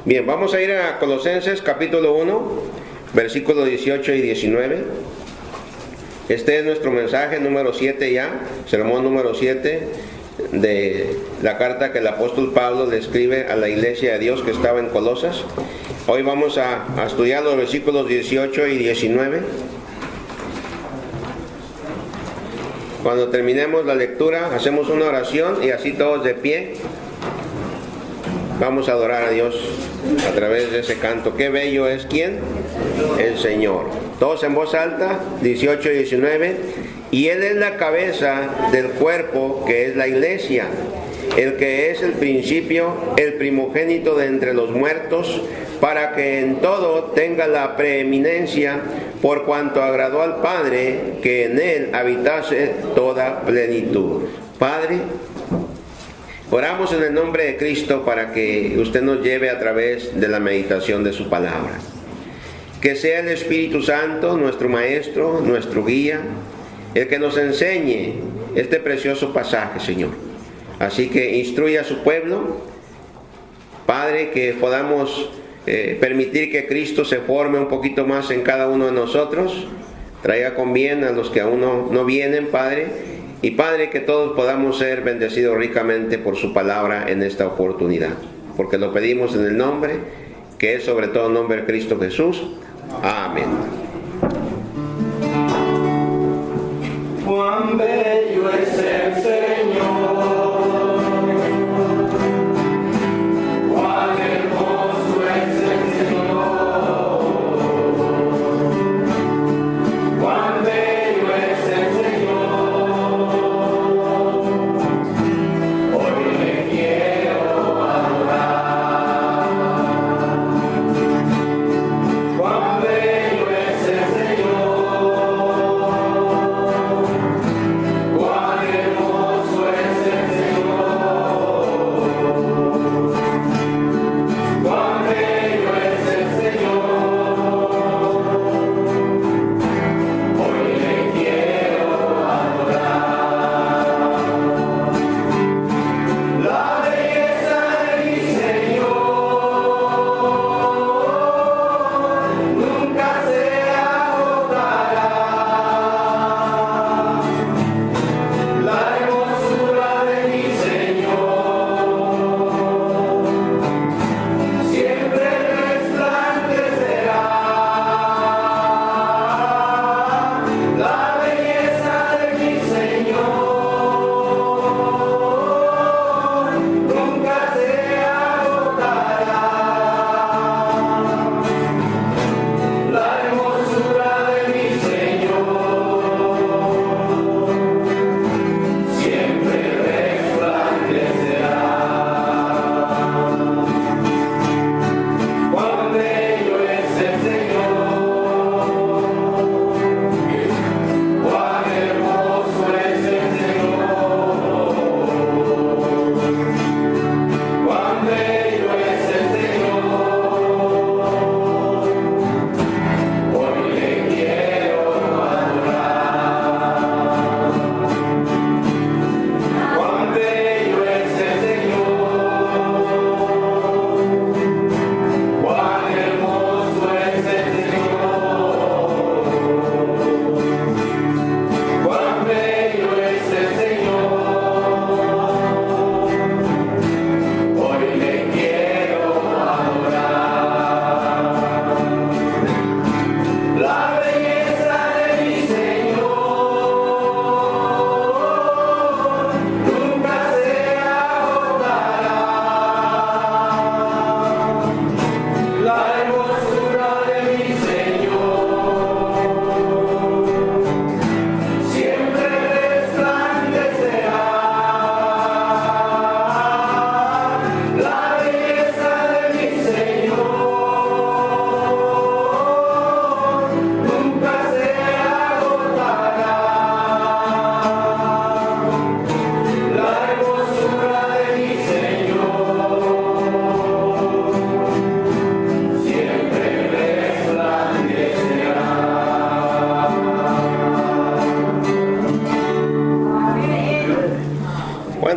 Bien, vamos a ir a Colosenses capítulo 1, versículos 18 y 19. Este es nuestro mensaje número 7 ya, sermón número 7 de la carta que el apóstol Pablo le escribe a la iglesia de Dios que estaba en Colosas. Hoy vamos a estudiar los versículos 18 y 19. Cuando terminemos la lectura, hacemos una oración y así todos de pie vamos a adorar a Dios a través de ese canto. Qué bello es ¿quién? El Señor. Todos en voz alta, 18 y 19. Y Él es la cabeza del cuerpo, que es la iglesia, el que es el principio, el primogénito de entre los muertos, para que en todo tenga la preeminencia, por cuanto agradó al Padre que en Él habitase toda plenitud. Padre, oramos en el nombre de Cristo para que usted nos lleve a través de la meditación de su palabra. Que sea el Espíritu Santo, nuestro Maestro, nuestro guía, el que nos enseñe este precioso pasaje, Señor. Así que instruye a su pueblo, Padre, que podamos permitir que Cristo se forme un poquito más en cada uno de nosotros, traiga con bien a los que aún no vienen, Padre, y Padre, que todos podamos ser bendecidos ricamente por su palabra en esta oportunidad, porque lo pedimos en el nombre, que es sobre todo el nombre de Cristo Jesús. Amén. Cuán bello es el Señor.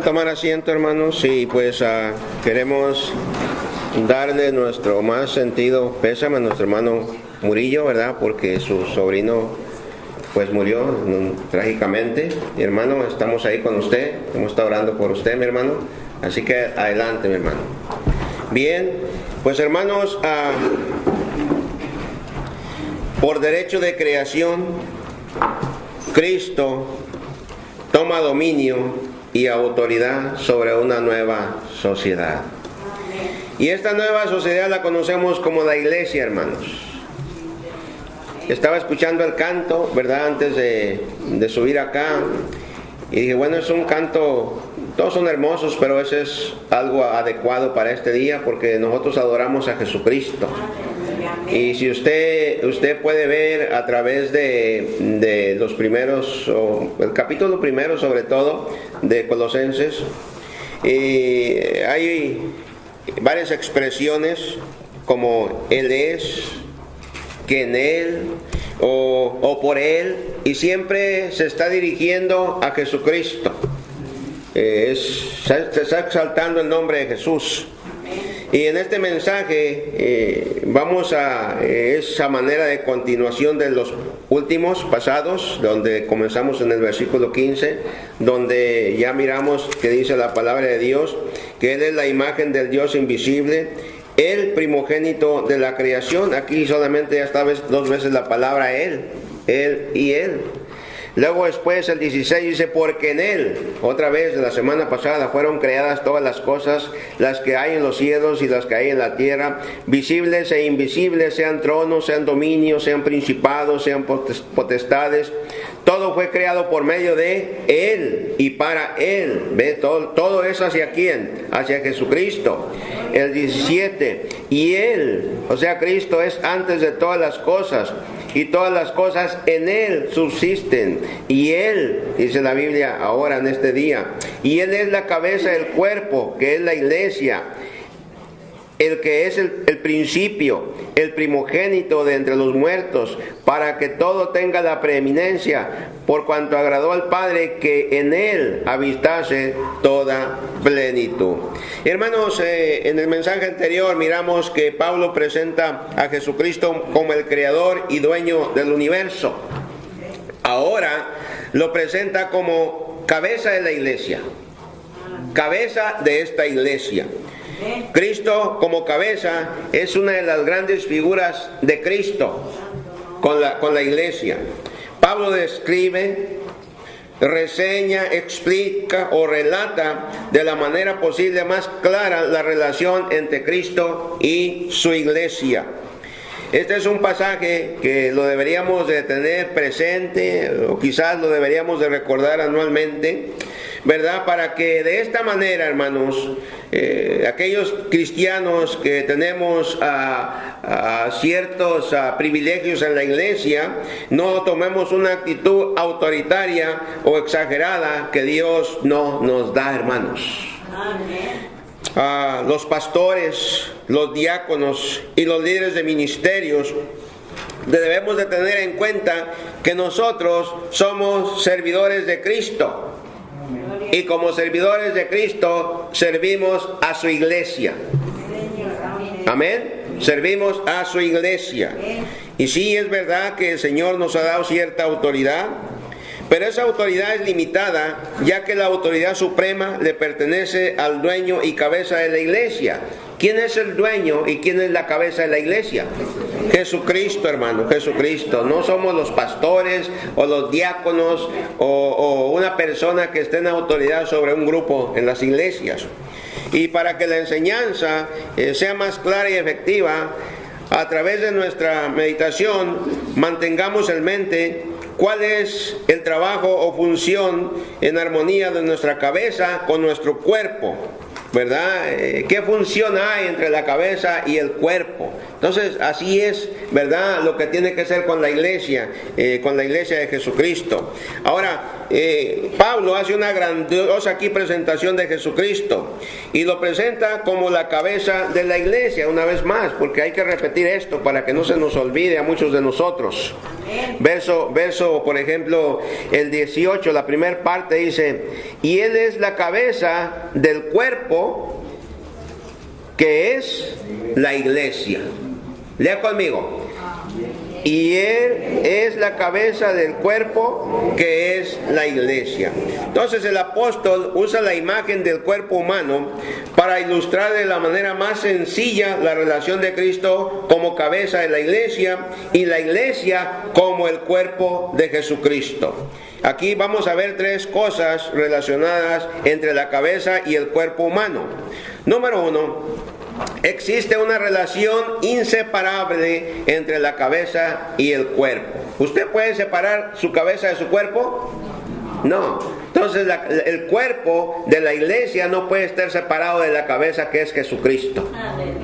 Tomar asiento, hermanos, y pues queremos darle nuestro más sentido pésame a nuestro hermano Murillo, ¿verdad? Porque su sobrino pues murió trágicamente. Mi hermano, estamos ahí con usted, hemos estado orando por usted, mi hermano, así que adelante, mi hermano. Bien, pues hermanos, por derecho de creación, Cristo toma dominio y autoridad sobre una nueva sociedad. Y esta nueva sociedad la conocemos como la iglesia, hermanos. Estaba escuchando el canto, ¿verdad? Antes de subir acá. Y dije, bueno, es un canto, todos son hermosos, pero ese es algo adecuado para este día porque nosotros adoramos a Jesucristo. Y si usted puede ver a través de los primeros, o el capítulo primero sobre todo, de Colosenses, hay varias expresiones como Él es, que en Él, o por Él, y siempre se está dirigiendo a Jesucristo. Se está exaltando el nombre de Jesús. Y en este mensaje vamos a esa manera de continuación de los últimos pasados, donde comenzamos en el versículo 15, donde ya miramos que dice la palabra de Dios, que Él es la imagen del Dios invisible, el primogénito de la creación. Aquí solamente ya está dos veces la palabra Él y Él. Luego después el 16 dice, porque en Él, otra vez de la semana pasada, fueron creadas todas las cosas, las que hay en los cielos y las que hay en la tierra, visibles e invisibles, sean tronos, sean dominios, sean principados, sean potestades. Todo fue creado por medio de Él y para Él. ¿Ve? Todo es hacia quién, hacia Jesucristo. El 17, y Él, o sea Cristo, es antes de todas las cosas, y todas las cosas en Él subsisten, y Él, dice la Biblia ahora en este día, y Él es la cabeza del cuerpo, que es la iglesia, el que es el principio, el primogénito de entre los muertos, para que todo tenga la preeminencia, por cuanto agradó al Padre que en Él habitase toda plenitud. Hermanos, en el mensaje anterior miramos que Pablo presenta a Jesucristo como el creador y dueño del universo. Ahora lo presenta como cabeza de la iglesia, cabeza de esta iglesia. Cristo como cabeza es una de las grandes figuras de Cristo con la iglesia. Pablo describe, reseña, explica o relata de la manera posible más clara la relación entre Cristo y su iglesia. Este es un pasaje que lo deberíamos de tener presente, o quizás lo deberíamos de recordar anualmente, ¿verdad? Para que de esta manera, hermanos, aquellos cristianos que tenemos ciertos privilegios en la iglesia, no tomemos una actitud autoritaria o exagerada que Dios no nos da, hermanos. Amén. Los pastores, los diáconos y los líderes de ministerios debemos de tener en cuenta que nosotros somos servidores de Cristo. Y como servidores de Cristo, servimos a su iglesia. Amén. Servimos a su iglesia. Y sí, es verdad que el Señor nos ha dado cierta autoridad, pero esa autoridad es limitada, ya que la autoridad suprema le pertenece al dueño y cabeza de la iglesia. ¿Quién es el dueño y quién es la cabeza de la iglesia? Jesucristo, hermano, Jesucristo. No somos los pastores o los diáconos o una persona que esté en autoridad sobre un grupo en las iglesias. Y para que la enseñanza sea más clara y efectiva, a través de nuestra meditación, mantengamos en mente cuál es el trabajo o función en armonía de nuestra cabeza con nuestro cuerpo, ¿verdad? ¿Qué función hay entre la cabeza y el cuerpo? Entonces, así es, ¿verdad? Lo que tiene que ser con la iglesia de Jesucristo. Ahora, Pablo hace una grandiosa aquí presentación de Jesucristo y lo presenta como la cabeza de la iglesia, una vez más, porque hay que repetir esto para que no se nos olvide a muchos de nosotros. Verso, por ejemplo, el 18, la primera parte dice, y Él es la cabeza del cuerpo, que es la iglesia. Lea conmigo. Y Él es la cabeza del cuerpo, que es la iglesia. Entonces el apóstol usa la imagen del cuerpo humano para ilustrar de la manera más sencilla la relación de Cristo como cabeza de la iglesia y la iglesia como el cuerpo de Jesucristo. Aquí vamos a ver tres cosas relacionadas entre la cabeza y el cuerpo humano. Número uno, existe una relación inseparable entre la cabeza y el cuerpo. ¿Usted puede separar su cabeza de su cuerpo? No. Entonces el cuerpo de la iglesia no puede estar separado de la cabeza, que es Jesucristo.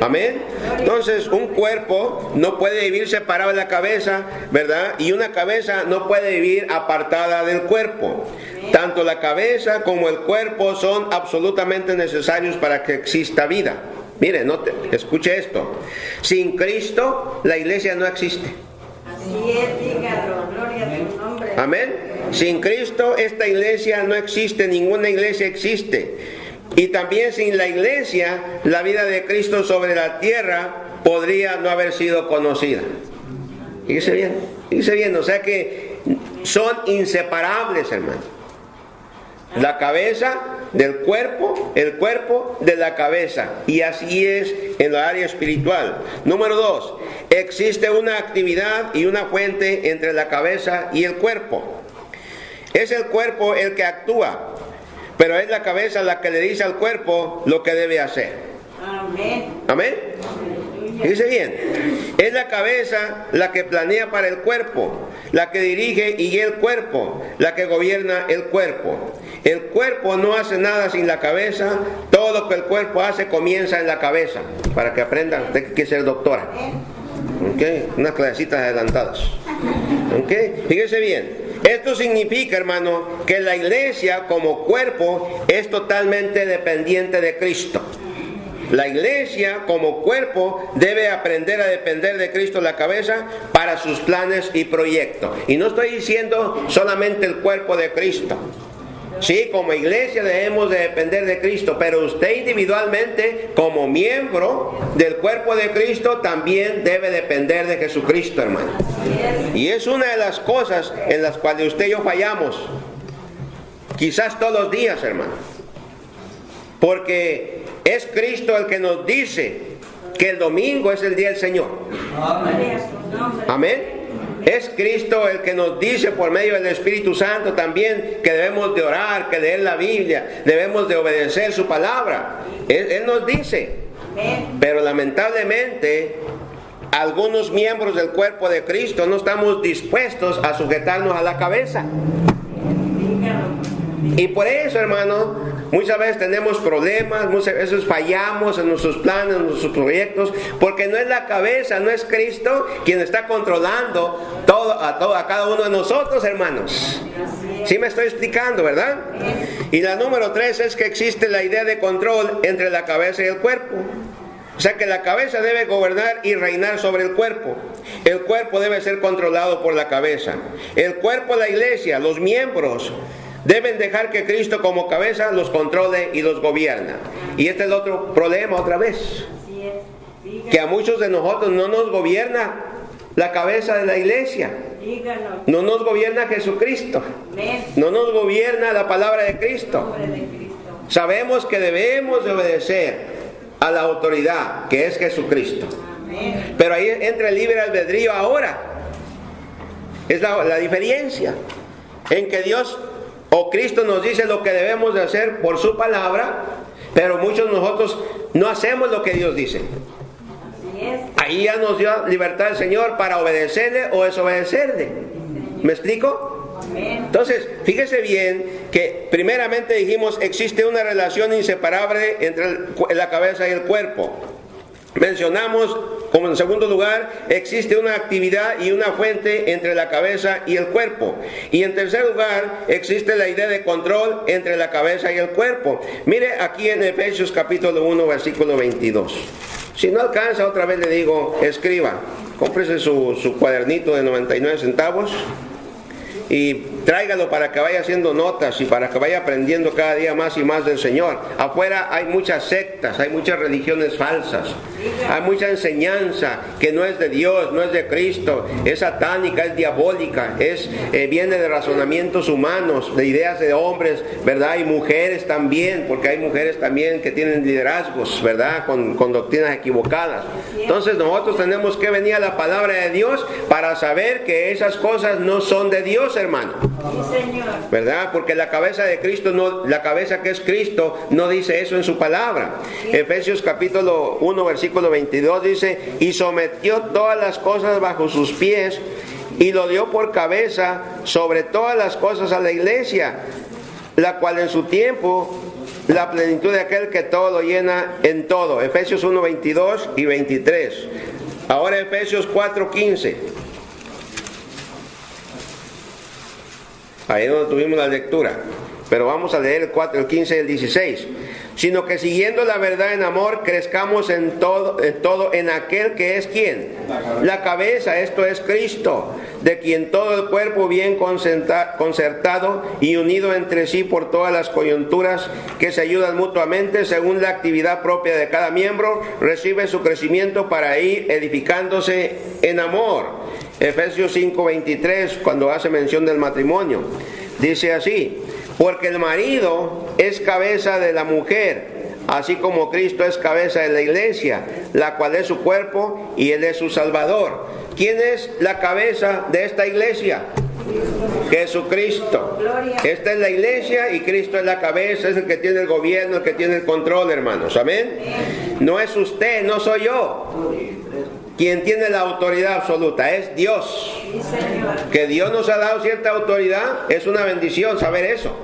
Amén. Entonces un cuerpo no puede vivir separado de la cabeza, ¿verdad? Y una cabeza no puede vivir apartada del cuerpo. Tanto la cabeza como el cuerpo son absolutamente necesarios para que exista vida. Mire, escuche esto. Sin Cristo, la iglesia no existe. Así es, dígalo, gloria a su nombre. Amén. Sin Cristo, esta iglesia no existe, ninguna iglesia existe. Y también sin la iglesia, la vida de Cristo sobre la tierra podría no haber sido conocida. Fíjese bien, o sea que son inseparables, hermano. La cabeza del cuerpo, el cuerpo de la cabeza. Y así es en la área espiritual. Número 2, existe una actividad y una fuente entre la cabeza y el cuerpo. Es el cuerpo el que actúa, pero es la cabeza la que le dice al cuerpo lo que debe hacer. Amén. Amén. Dice bien, es la cabeza la que planea para el cuerpo, la que dirige y guía el cuerpo, la que gobierna el cuerpo. El cuerpo no hace nada sin la cabeza, todo lo que el cuerpo hace comienza en la cabeza. Para que aprendan, usted que ser doctora. ¿Okay? Unas clasecitas adelantadas. ¿Okay? Fíjese bien, esto significa, hermano, que la iglesia como cuerpo es totalmente dependiente de Cristo. La iglesia como cuerpo debe aprender a depender de Cristo la cabeza para sus planes y proyectos. Y no estoy diciendo solamente el cuerpo de Cristo. Sí, como iglesia debemos de depender de Cristo, pero usted individualmente como miembro del cuerpo de Cristo también debe depender de Jesucristo, hermano. Y es una de las cosas en las cuales usted y yo fallamos. Quizás todos los días, hermano. Porque es Cristo el que nos dice que el domingo es el día del Señor. Amén. Es Cristo el que nos dice por medio del Espíritu Santo también que debemos de orar, que leer la Biblia, debemos de obedecer su palabra. Él nos dice. Pero lamentablemente algunos miembros del cuerpo de Cristo no estamos dispuestos a sujetarnos a la cabeza. Y por eso, hermano, muchas veces tenemos problemas, muchas veces fallamos en nuestros planes, en nuestros proyectos, porque no es la cabeza, no es Cristo quien está controlando a cada uno de nosotros, hermanos. ¿Sí me estoy explicando, verdad? Y la número 3 es que existe la idea de control entre la cabeza y el cuerpo. O sea que la cabeza debe gobernar y reinar sobre el cuerpo. El cuerpo debe ser controlado por la cabeza. El cuerpo, la iglesia, los miembros deben dejar que Cristo como cabeza los controle y los gobierna. Y este es el otro problema otra vez. Que a muchos de nosotros no nos gobierna la cabeza de la iglesia. No nos gobierna Jesucristo. No nos gobierna la palabra de Cristo. Sabemos que debemos de obedecer a la autoridad que es Jesucristo. Pero ahí entra el libre albedrío ahora. Es la diferencia en que Dios o Cristo nos dice lo que debemos de hacer por su palabra, pero muchos de nosotros no hacemos lo que Dios dice. Ahí ya nos dio libertad el Señor para obedecerle o desobedecerle. ¿Me explico? Entonces, fíjese bien que primeramente dijimos existe una relación inseparable entre la cabeza y el cuerpo. Mencionamos, como en segundo lugar, existe una actividad y una fuente entre la cabeza y el cuerpo. Y en tercer lugar, existe la idea de control entre la cabeza y el cuerpo. Mire aquí en Efesios capítulo 1, versículo 22. Si no alcanza, otra vez le digo, escriba. Cómprese su cuadernito de 99 centavos y tráigalo para que vaya haciendo notas y para que vaya aprendiendo cada día más y más del Señor. Afuera hay muchas sectas, hay muchas religiones falsas, hay mucha enseñanza que no es de Dios, no es de Cristo, es satánica, es diabólica, viene de razonamientos humanos, de ideas de hombres, ¿verdad? Y mujeres también, porque hay mujeres también que tienen liderazgos, ¿verdad? Con doctrinas equivocadas. Entonces nosotros tenemos que venir a la palabra de Dios para saber que esas cosas no son de Dios, hermano. Sí, Señor. ¿Verdad? Porque la cabeza de Cristo, la cabeza que es Cristo, no dice eso en su palabra. Efesios capítulo 1, versículo 22 dice: y sometió todas las cosas bajo sus pies, y lo dio por cabeza sobre todas las cosas a la iglesia, la cual en su tiempo, la plenitud de aquel que todo lo llena en todo. Efesios 1, 22 y 23. Ahora Efesios 4, 15. Ahí es donde tuvimos la lectura. Pero vamos a leer el 4, el 15 y el 16. Sino que siguiendo la verdad en amor, crezcamos en todo en aquel que es ¿quién? La cabeza, esto es Cristo, de quien todo el cuerpo bien concertado y unido entre sí por todas las coyunturas que se ayudan mutuamente según la actividad propia de cada miembro, recibe su crecimiento para ir edificándose en amor. Efesios 5:23, cuando hace mención del matrimonio, dice así: porque el marido es cabeza de la mujer, así como Cristo es cabeza de la iglesia, la cual es su cuerpo y Él es su Salvador. ¿Quién es la cabeza de esta iglesia? Jesucristo. Esta es la iglesia y Cristo es la cabeza, es el que tiene el gobierno, el que tiene el control, hermanos. Amén. No es usted, no soy yo. Quien tiene la autoridad absoluta es Dios. Que Dios nos ha dado cierta autoridad es una bendición saber eso.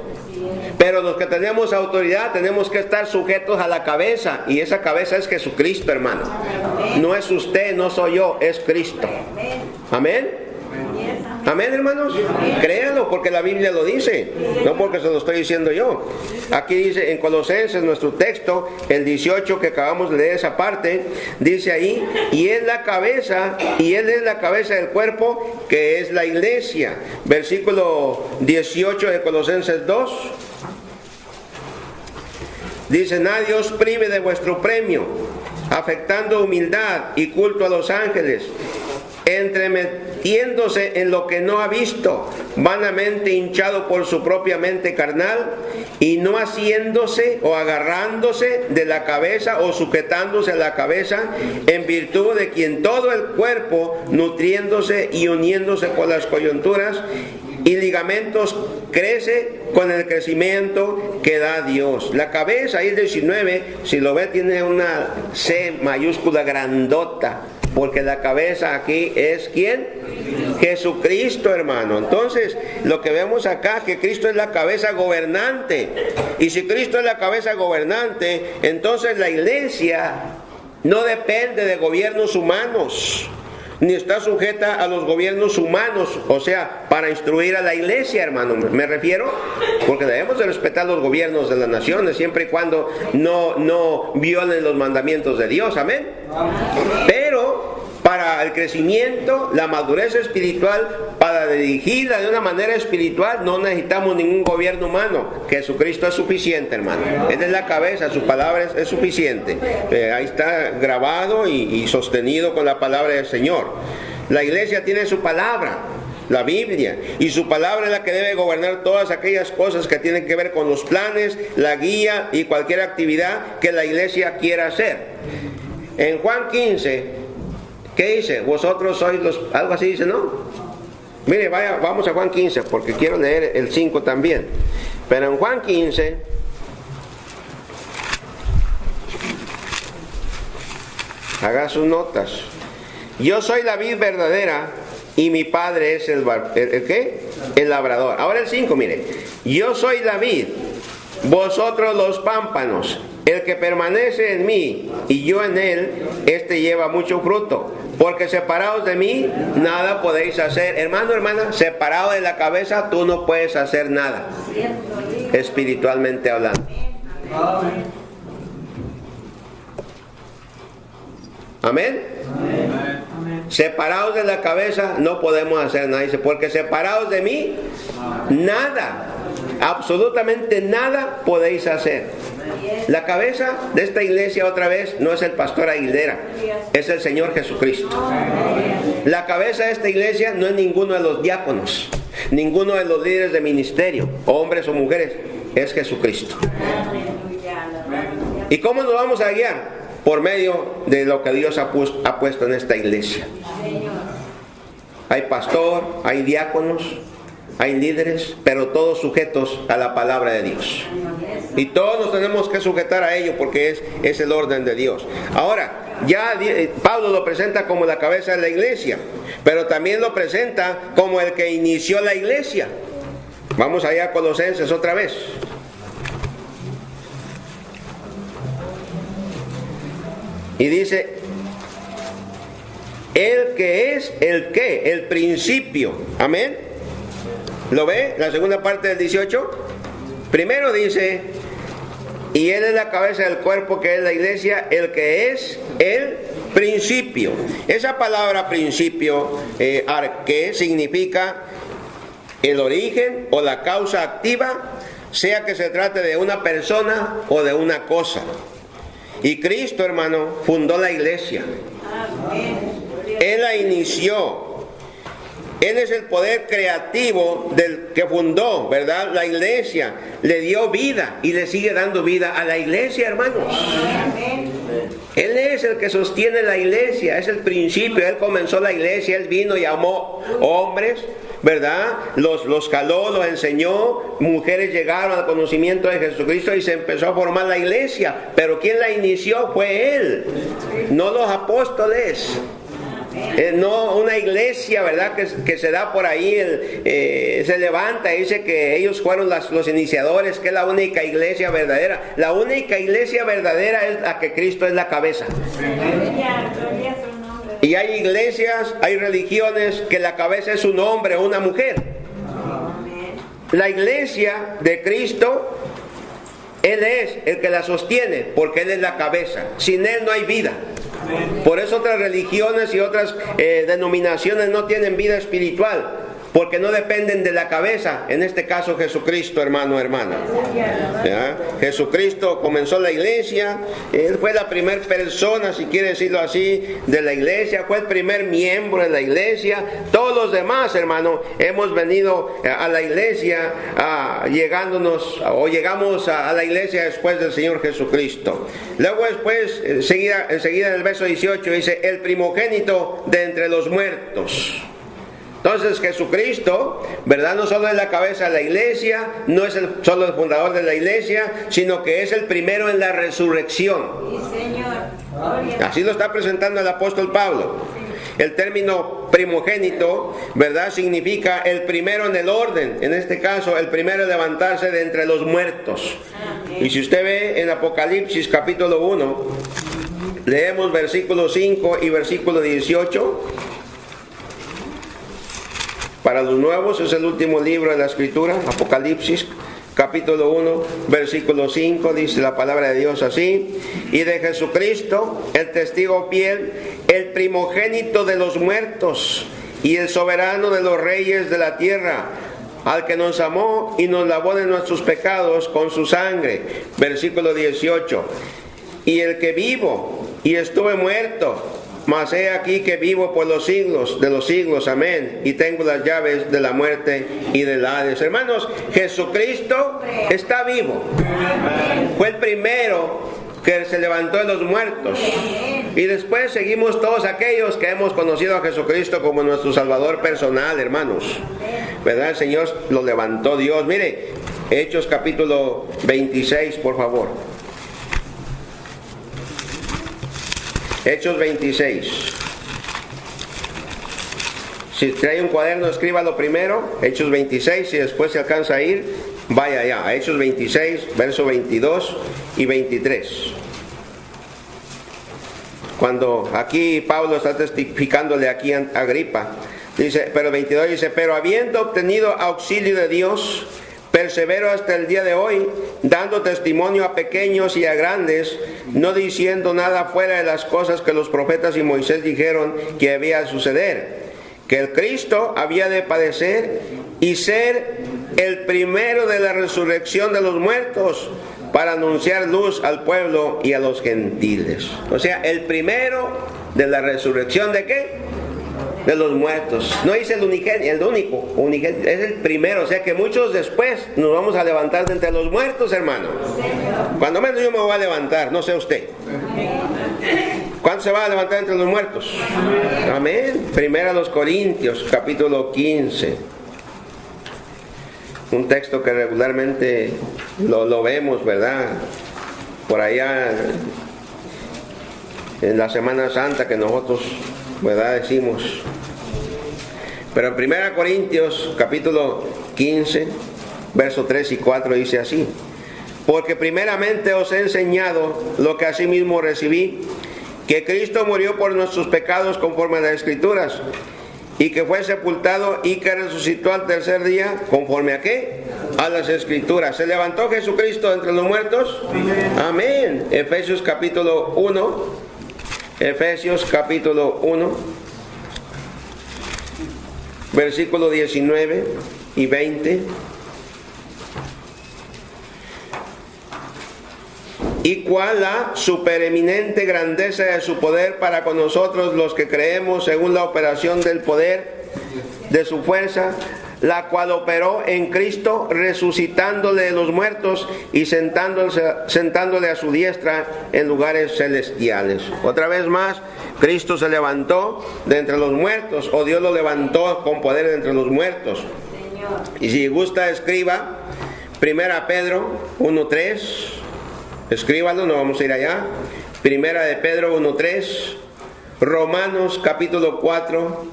Pero los que tenemos autoridad tenemos que estar sujetos a la cabeza, y esa cabeza es Jesucristo, hermano. No es usted, no soy yo, es Cristo. Amén. Amén, hermanos. Créanlo porque la Biblia lo dice, no porque se lo estoy diciendo yo. Aquí dice en Colosenses, nuestro texto, el 18 que acabamos de leer esa parte, dice ahí: y es la cabeza, y Él es la cabeza del cuerpo, que es la iglesia. Versículo 18 de Colosenses 2. Dice: nadie os prive de vuestro premio, afectando humildad y culto a los ángeles, entremetiéndose en lo que no ha visto, vanamente hinchado por su propia mente carnal, y no haciéndose o agarrándose de la cabeza o sujetándose a la cabeza, en virtud de quien todo el cuerpo, nutriéndose y uniéndose por las coyunturas y ligamentos, crece con el crecimiento que da Dios. La cabeza, ahí el 19, si lo ve, tiene una C mayúscula grandota, porque la cabeza aquí es ¿quién? Jesucristo, hermano. Entonces, lo que vemos acá, que Cristo es la cabeza gobernante. Y si Cristo es la cabeza gobernante, entonces la iglesia no depende de gobiernos humanos, ni está sujeta a los gobiernos humanos, o sea, para instruir a la iglesia, hermano, me refiero, porque debemos de respetar los gobiernos de las naciones, siempre y cuando no violen los mandamientos de Dios, amén. Pero para el crecimiento, la madurez espiritual, para dirigirla de una manera espiritual, no necesitamos ningún gobierno humano. Jesucristo es suficiente, hermano. Él es la cabeza, su palabra es suficiente. Ahí está grabado y sostenido con la palabra del Señor. La iglesia tiene su palabra, la Biblia, y su palabra es la que debe gobernar todas aquellas cosas que tienen que ver con los planes, la guía y cualquier actividad que la iglesia quiera hacer. En Juan 15, ¿qué dice? Vosotros sois los... algo así dice, ¿no? Mire, vamos a Juan 15, porque quiero leer el 5 también. Pero en Juan 15, haga sus notas. Yo soy la vid verdadera y mi padre es ¿el qué? El labrador. Ahora el 5, mire. Yo soy la vid, vosotros los pámpanos. El que permanece en mí y yo en él, este lleva mucho fruto. Porque separados de mí, nada podéis hacer. Hermano, hermana, separado de la cabeza, tú no puedes hacer nada, espiritualmente hablando. Amén. Separados de la cabeza no podemos hacer nada. Dice, porque separados de mí, nada, absolutamente nada podéis hacer. La cabeza de esta iglesia otra vez no es el pastor Aguilera, es el Señor Jesucristo. La cabeza de esta iglesia no es ninguno de los diáconos, ninguno de los líderes de ministerio, hombres o mujeres, es Jesucristo. ¿Y cómo nos vamos a guiar? Por medio de lo que Dios ha puesto en esta iglesia. Hay pastor, hay diáconos, hay líderes, pero todos sujetos a la palabra de Dios. Y todos nos tenemos que sujetar a ello porque es el orden de Dios. Ahora, ya Pablo lo presenta como la cabeza de la iglesia, pero también lo presenta como el que inició la iglesia. Vamos allá a Colosenses otra vez. Y dice, el que es el principio. Amén. ¿Lo ve? La segunda parte del 18. Primero dice, y Él es la cabeza del cuerpo que es la iglesia, el que es el principio. Esa palabra principio, arqué, significa el origen o la causa activa, sea que se trate de una persona o de una cosa. Y Cristo, hermano, fundó la iglesia. Él la inició. Él es el poder creativo del que fundó, ¿verdad? La iglesia. Le dio vida y le sigue dando vida a la iglesia, hermanos. Él es el que sostiene la iglesia, es el principio. Él comenzó la iglesia, Él vino y llamó hombres, ¿verdad? Los caló, los enseñó, mujeres llegaron al conocimiento de Jesucristo y se empezó a formar la iglesia. Pero ¿quién la inició? Fue Él, no los apóstoles. No una iglesia, ¿verdad? Que se da por ahí, se levanta y dice que ellos fueron los iniciadores, que es la única iglesia verdadera. La única iglesia verdadera es la que Cristo es la cabeza. Y hay iglesias, hay religiones que la cabeza es un hombre o una mujer. La iglesia de Cristo, Él es el que la sostiene, porque Él es la cabeza. Sin Él no hay vida. Por eso otras religiones y otras denominaciones no tienen vida espiritual, porque no dependen de la cabeza, en este caso Jesucristo, hermano, hermana. ¿Ya? Jesucristo comenzó la iglesia, Él fue la primera persona, si quiere decirlo así, de la iglesia, fue el primer miembro de la iglesia. Todos los demás, hermano, hemos venido a la iglesia, llegamos a la iglesia después del Señor Jesucristo. Luego después, enseguida en el verso 18 dice, el primogénito de entre los muertos. Entonces Jesucristo, ¿verdad? No solo es la cabeza de la iglesia, no es solo el fundador de la iglesia, sino que es el primero en la resurrección. Sí, Señor. Así lo está presentando el apóstol Pablo. El término primogénito, ¿verdad? Significa el primero en el orden. En este caso, el primero en levantarse de entre los muertos. Y si usted ve en Apocalipsis capítulo 1, leemos versículo 5 y versículo 18. Para los nuevos es el último libro de la Escritura, Apocalipsis, capítulo 1, versículo 5, dice la palabra de Dios así, y de Jesucristo, el testigo fiel, el primogénito de los muertos, y el soberano de los reyes de la tierra, al que nos amó y nos lavó de nuestros pecados con su sangre, versículo 18, y el que vivo y estuve muerto, mas he aquí que vivo por los siglos de los siglos, amén, y tengo las llaves de la muerte y del Hades. Hermanos, Jesucristo está vivo. Fue el primero que se levantó de los muertos. Y después seguimos todos aquellos que hemos conocido a Jesucristo como nuestro Salvador personal, hermanos. ¿Verdad? El Señor lo levantó Dios. Mire, Hechos capítulo 26, por favor. Hechos 26. Si trae un cuaderno, escríbalo primero, Hechos 26, y después se alcanza a ir, vaya allá, Hechos 26, versos 22 y 23. Cuando aquí Pablo está testificándole aquí a Agripa, dice, pero 22 dice, pero habiendo obtenido auxilio de Dios, persevero hasta el día de hoy, dando testimonio a pequeños y a grandes, no diciendo nada fuera de las cosas que los profetas y Moisés dijeron que había de suceder, que el Cristo había de padecer y ser el primero de la resurrección de los muertos, para anunciar luz al pueblo y a los gentiles. O sea, el primero de la resurrección ¿de qué? De los muertos. No dice el único, es el primero. O sea que muchos después nos vamos a levantar de entre los muertos, hermano. Cuando menos yo me voy a levantar, no sé usted. ¿Cuándo se va a levantar entre los muertos? Amén. Primera a los Corintios, capítulo 15. Un texto que regularmente lo vemos, ¿verdad? Por allá en la Semana Santa que nosotros, ¿verdad?, decimos. Pero en 1 Corintios capítulo 15, versos 3 y 4 dice así: porque primeramente os he enseñado lo que asimismo recibí, que Cristo murió por nuestros pecados conforme a las Escrituras, y que fue sepultado y que resucitó al tercer día, ¿conforme a qué? A las Escrituras. ¿Se levantó Jesucristo entre los muertos? Amén. Efesios capítulo 1. Efesios capítulo 1. Versículo 19 y 20. Y cuál la supereminente grandeza de su poder para con nosotros los que creemos, según la operación del poder de su fuerza, la cual operó en Cristo, resucitándole de los muertos y sentándole a su diestra en lugares celestiales. Otra vez más, Cristo se levantó de entre los muertos, o Dios lo levantó con poder de entre los muertos. Y si gusta, escriba 1 Pedro 1:3. Escríbalo, no vamos a ir allá. Primera de Pedro 1:3, Romanos capítulo 4,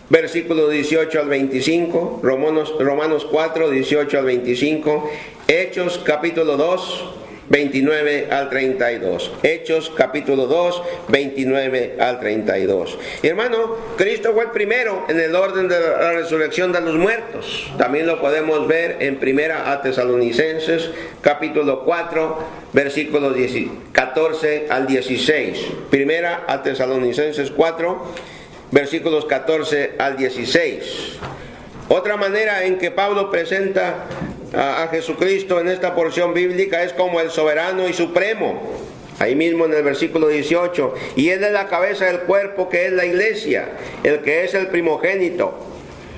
versículo 18 al 25, Romanos 4, 18 al 25, Hechos capítulo 2, 29 al 32. Hechos capítulo 2, 29 al 32. Y hermano, Cristo fue el primero en el orden de la resurrección de los muertos. También lo podemos ver en Primera a Tesalonicenses capítulo 4, versículos 14 al 16. Primera a Tesalonicenses 4, versículos 14 al 16. Otra manera en que Pablo presenta a Jesucristo en esta porción bíblica es como el soberano y supremo. Ahí mismo en el versículo 18. Y Él es la cabeza del cuerpo, que es la iglesia, el que es el primogénito,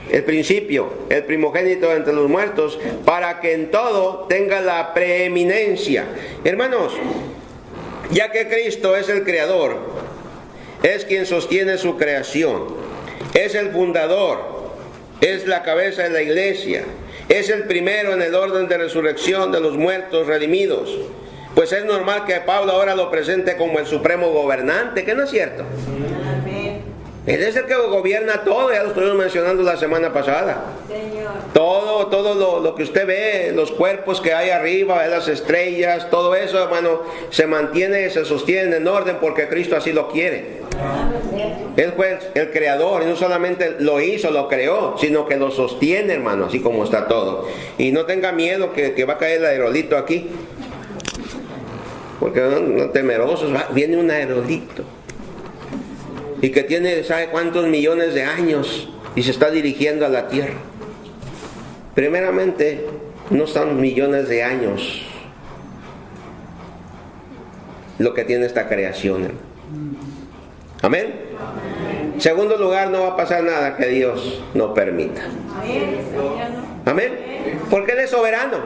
el principio, el primogénito entre los muertos, para que en todo tenga la preeminencia. Hermanos, ya que Cristo es el creador, es quien sostiene su creación, es el fundador, es la cabeza de la iglesia, es el primero en el orden de resurrección de los muertos redimidos, pues es normal que Pablo ahora lo presente como el supremo gobernante, que no es cierto. Él es el que gobierna todo, ya lo estuvimos mencionando la semana pasada. Todo lo que usted ve, los cuerpos que hay arriba, las estrellas, todo eso, hermano, se mantiene, se sostiene en orden porque Cristo así lo quiere. Él fue el creador y no solamente lo hizo, lo creó, sino que lo sostiene, hermano, así como está todo. Y no tenga miedo que va a caer el aerolito aquí, porque no temerosos, viene un aerolito y que tiene ¿sabe cuántos millones de años y se está dirigiendo a la tierra? Primeramente, no son millones de años lo que tiene esta creación, hermano. Amén. Segundo lugar, no va a pasar nada que Dios no permita. Amén. Porque Él es soberano.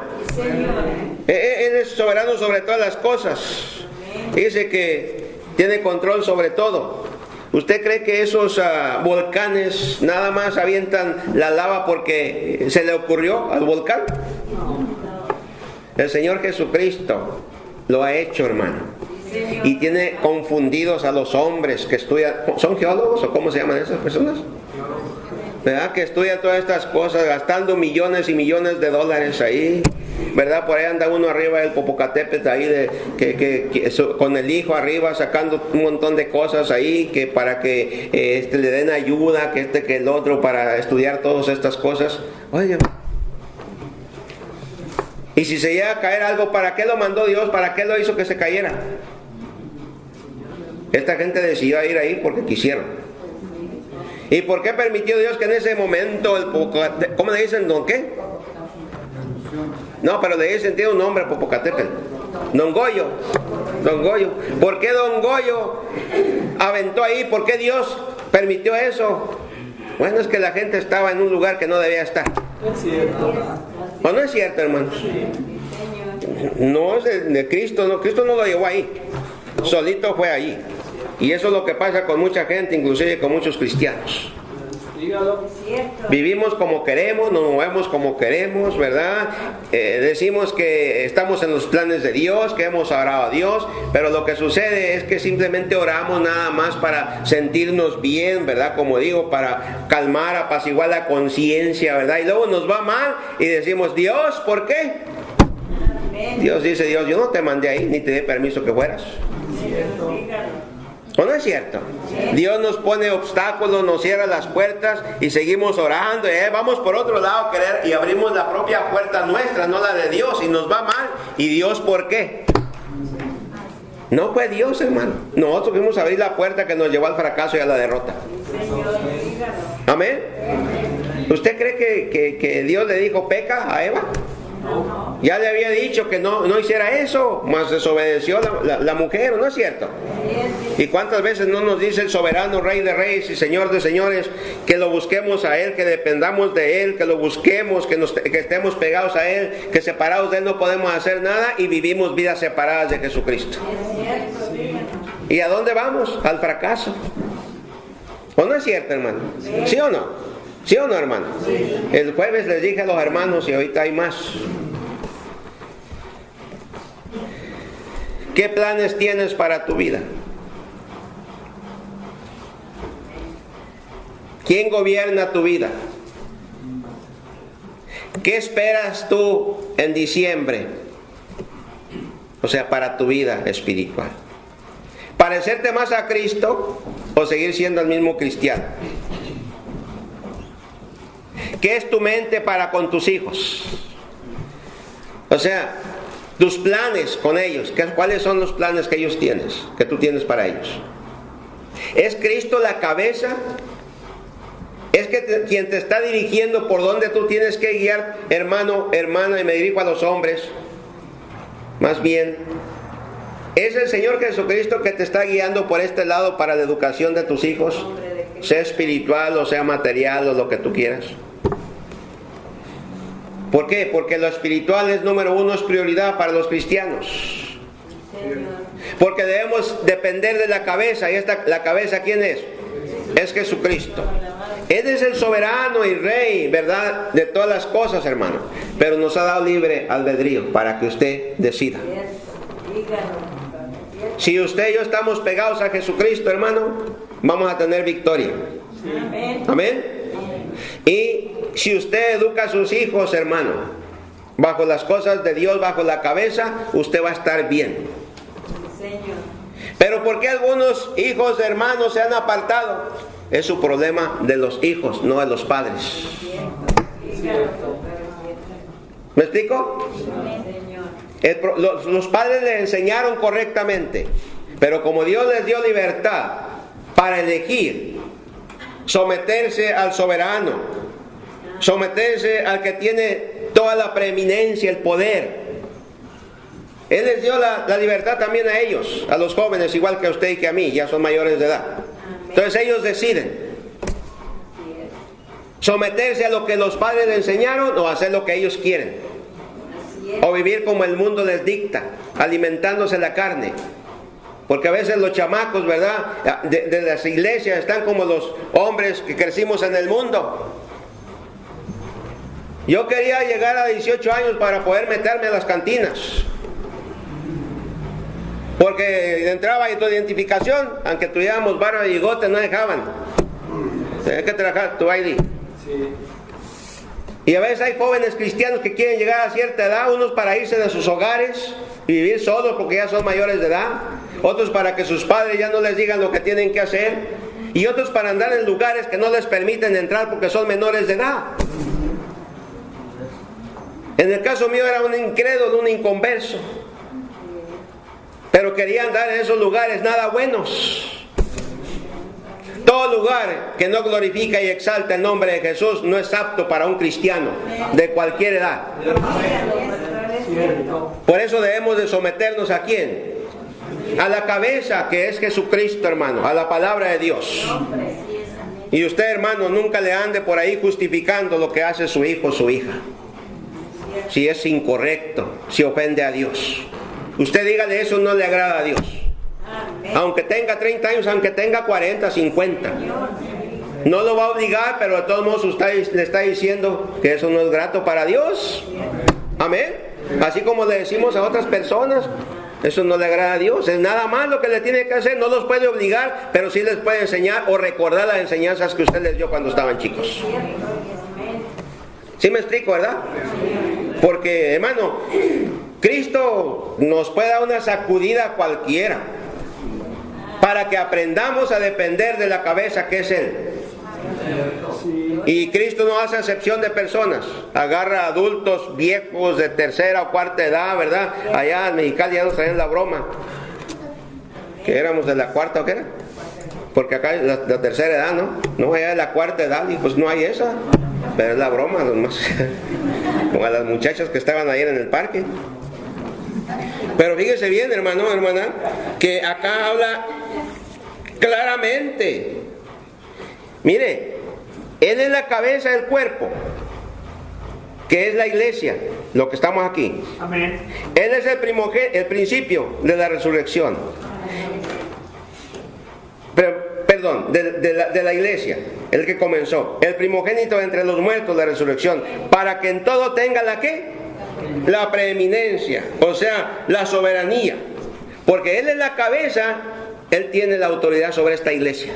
Él es soberano sobre todas las cosas. Dice que tiene control sobre todo. ¿Usted cree que esos volcanes nada más avientan la lava porque se le ocurrió al volcán? El Señor Jesucristo lo ha hecho, hermano. Y tiene confundidos a los hombres que estudian. ¿Son geólogos o cómo se llaman esas personas? ¿Verdad? Que estudian todas estas cosas, gastando millones y millones de dólares ahí. ¿Verdad? Por ahí anda uno arriba del Popocatépetl ahí con el hijo arriba sacando un montón de cosas ahí que para que le den ayuda, que el otro para estudiar todas estas cosas. Oye, Y si se llega a caer algo, ¿para qué lo mandó Dios? ¿Para qué lo hizo que se cayera? Esta gente decidió ir ahí porque quisieron. ¿Y por qué permitió Dios que en ese momento ¿cómo le dicen? ¿Don qué? No, pero le dicen, tiene un nombre, Popocatépetl. Don Goyo. Don Goyo. ¿Por qué Don Goyo aventó ahí? ¿Por qué Dios permitió eso? Bueno, es que la gente estaba en un lugar que no debía estar. Es cierto. ¿O no es cierto, hermanos? No es de Cristo, no. Cristo no lo llevó ahí. Solito fue allí. Y eso es lo que pasa con mucha gente, inclusive con muchos cristianos. Dígalo. Vivimos como queremos, nos movemos como queremos, ¿verdad? Decimos que estamos en los planes de Dios, que hemos orado a Dios, pero lo que sucede es que simplemente oramos nada más para sentirnos bien, ¿verdad? Como digo, para calmar, apaciguar la conciencia, ¿verdad? Y luego nos va mal y decimos, Dios, ¿por qué? Dios dice, Dios, yo no te mandé ahí, ni te di permiso que fueras. ¿O no es cierto? Dios nos pone obstáculos, nos cierra las puertas y seguimos orando. Vamos por otro lado a querer y abrimos la propia puerta nuestra, no la de Dios, y nos va mal. ¿Y Dios por qué? No fue Dios, hermano. Nosotros fuimos a abrir la puerta que nos llevó al fracaso y a la derrota. Amén. ¿Usted cree que Dios le dijo peca a Eva? Ya le había dicho que no hiciera eso, mas desobedeció la mujer, ¿o no es cierto? ¿Y cuántas veces no nos dice el soberano Rey de Reyes y Señor de Señores que lo busquemos a Él, que dependamos de Él, que lo busquemos, que estemos pegados a Él, que separados de Él no podemos hacer nada y vivimos vidas separadas de Jesucristo? ¿Y a dónde vamos? Al fracaso. ¿O no es cierto, hermano? ¿Sí o no? ¿Sí o no, hermano? El jueves les dije a los hermanos y ahorita hay más. ¿Qué planes tienes para tu vida? ¿Quién gobierna tu vida? ¿Qué esperas tú en diciembre? O sea, para tu vida espiritual. ¿Parecerte más a Cristo o seguir siendo el mismo cristiano? ¿Qué es tu mente para con tus hijos? O sea, tus planes con ellos. ¿Cuáles son los planes que ellos tienes? Que tú tienes para ellos. ¿Es Cristo la cabeza? ¿Es que quien te está dirigiendo por donde tú tienes que guiar, hermano, hermana? Y me dirijo a los hombres. Más bien, ¿es el Señor Jesucristo que te está guiando por este lado para la educación de tus hijos? Sea espiritual o sea material o lo que tú quieras. ¿Por qué? Porque lo espiritual es número uno, es prioridad para los cristianos. Porque debemos depender de la cabeza. ¿Y la cabeza quién es? Es Jesucristo. Él es el soberano y rey, ¿verdad? De todas las cosas, hermano. Pero nos ha dado libre albedrío para que usted decida. Si usted y yo estamos pegados a Jesucristo, hermano, vamos a tener victoria. Amén. Y si usted educa a sus hijos, hermano, bajo las cosas de Dios, bajo la cabeza, usted va a estar bien. Pero ¿por qué algunos hijos, hermanos, se han apartado? Es su problema de los hijos, no de los padres. ¿Me explico? Los padres les enseñaron correctamente, pero como Dios les dio libertad para elegir, someterse al soberano, someterse al que tiene toda la preeminencia, el poder, Él les dio la libertad también a ellos, a los jóvenes, igual que a usted y que a mí, ya son mayores de edad. Entonces ellos deciden someterse a lo que los padres les enseñaron o hacer lo que ellos quieren, o vivir como el mundo les dicta, alimentándose la carne. Porque a veces los chamacos, ¿verdad?, de las iglesias están como los hombres que crecimos en el mundo. Yo quería llegar a 18 años para poder meterme a las cantinas, porque entraba y tu identificación, aunque tuviéramos barba y bigote, no dejaban. Tenías que trabajar tu ID. Sí. Y a veces hay jóvenes cristianos que quieren llegar a cierta edad, unos para irse de sus hogares y vivir solos porque ya son mayores de edad, otros para que sus padres ya no les digan lo que tienen que hacer, y otros para andar en lugares que no les permiten entrar porque son menores de edad. En el caso mío era un incrédulo, un inconverso. Pero quería andar en esos lugares nada buenos. Todo lugar que no glorifica y exalta el nombre de Jesús no es apto para un cristiano de cualquier edad. Por eso debemos de someternos ¿a quién? A la cabeza, que es Jesucristo, hermano, a la palabra de Dios. Y usted, hermano, nunca le ande por ahí justificando lo que hace su hijo o su hija. Si es incorrecto, si ofende a Dios. Usted dígale, eso no le agrada a Dios. Aunque tenga 30 años, aunque tenga 40, 50. No lo va a obligar, pero de todos modos usted le está diciendo que eso no es grato para Dios. Amén. Así como le decimos a otras personas, eso no le agrada a Dios. Es nada más lo que le tiene que hacer. No los puede obligar, pero sí les puede enseñar o recordar las enseñanzas que usted les dio cuando estaban chicos. ¿Sí me explico, verdad? Porque, hermano, Cristo nos puede dar una sacudida cualquiera para que aprendamos a depender de la cabeza que es Él. Y Cristo no hace excepción de personas. Agarra a adultos viejos de tercera o cuarta edad, ¿verdad? Allá en Mexicali ya nos traían la broma, que éramos de la cuarta, ¿o qué era? Porque acá es la tercera edad, ¿no? No, allá es la cuarta edad, y pues no hay esa. Pero es la broma, nomás. Como a las muchachas que estaban ahí en el parque. Pero fíjese bien, hermano, hermana, que acá habla claramente. Mire, Él es la cabeza del cuerpo, que es la iglesia, lo que estamos aquí. Amén. Él es el principio de la resurrección. Perdón, de la iglesia, el que comenzó. El primogénito entre los muertos, la resurrección. Para que en todo tenga la ¿qué? La preeminencia, o sea, la soberanía. Porque Él es la cabeza, Él tiene la autoridad sobre esta iglesia.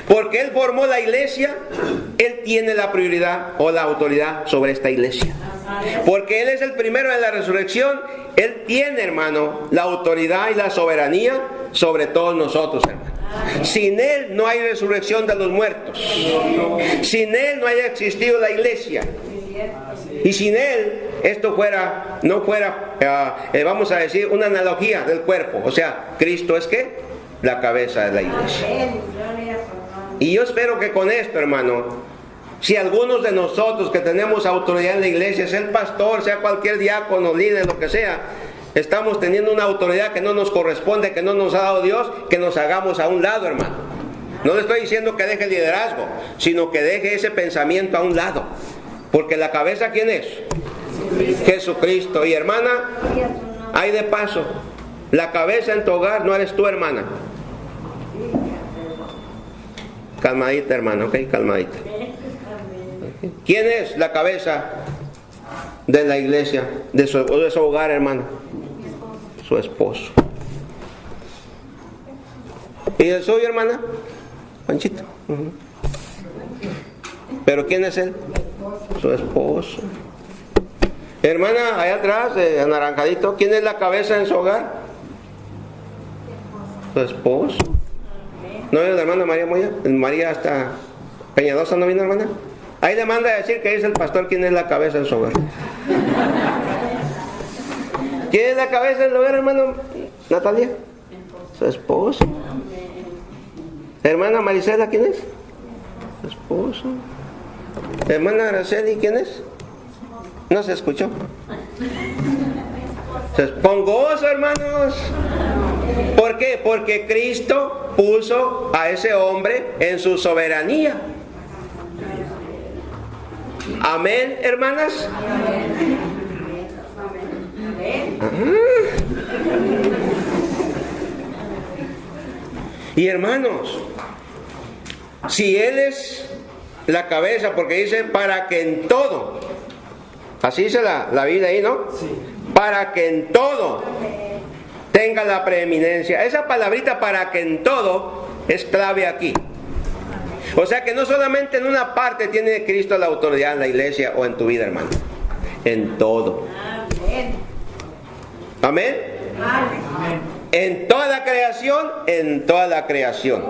Porque Él formó la iglesia, Él tiene la prioridad o la autoridad sobre esta iglesia. Porque Él es el primero de la resurrección, Él tiene, hermano, la autoridad y la soberanía sobre todos nosotros, hermano. Sin Él no hay resurrección de los muertos. Sin Él no haya existido la iglesia. Y sin Él, esto no fuera, vamos a decir, una analogía del cuerpo. O sea, Cristo es ¿qué? La cabeza de la iglesia. Y yo espero que con esto, hermano, si algunos de nosotros que tenemos autoridad en la iglesia, sea el pastor, sea cualquier diácono, líder, lo que sea, estamos teniendo una autoridad que no nos corresponde, que no nos ha dado Dios, que nos hagamos a un lado, hermano. No le estoy diciendo que deje el liderazgo, sino que deje ese pensamiento a un lado. Porque la cabeza, ¿quién es? Jesucristo. Y hermana, hay de paso, la cabeza en tu hogar no eres tú, hermana. Calmadita, hermana, ok, calmadita. ¿Quién es la cabeza de la iglesia, de su hogar, hermano? Su esposo. ¿Y el suyo, hermana? Panchito. ¿Pero quién es él? Su esposo. Hermana, allá atrás, anaranjadito, ¿quién es la cabeza en su hogar? Su esposo. ¿No es la hermana María Moya? María hasta Peñadosa, ¿no viene, hermana? Ahí le manda a decir que es el pastor quien es la cabeza en su hogar. ¿Quién es la cabeza en el hogar, hermano Natalia? Su esposo. Hermana Marisela, ¿quién es? Su esposo. Hermana Araceli, ¿quién es? No se escuchó. Con gozo, hermanos. ¿Por qué? Porque Cristo puso a ese hombre en su soberanía. Amén, hermanas. Y hermanos, si Él es la cabeza, porque dice para que en todo, así dice la Biblia ahí, ¿no? Sí. Para que en todo tenga la preeminencia. Esa palabrita para que en todo es clave aquí. O sea que no solamente en una parte tiene Cristo la autoridad en la iglesia o en tu vida, hermano. En todo. Amén. Amén. En toda la creación, en toda la creación.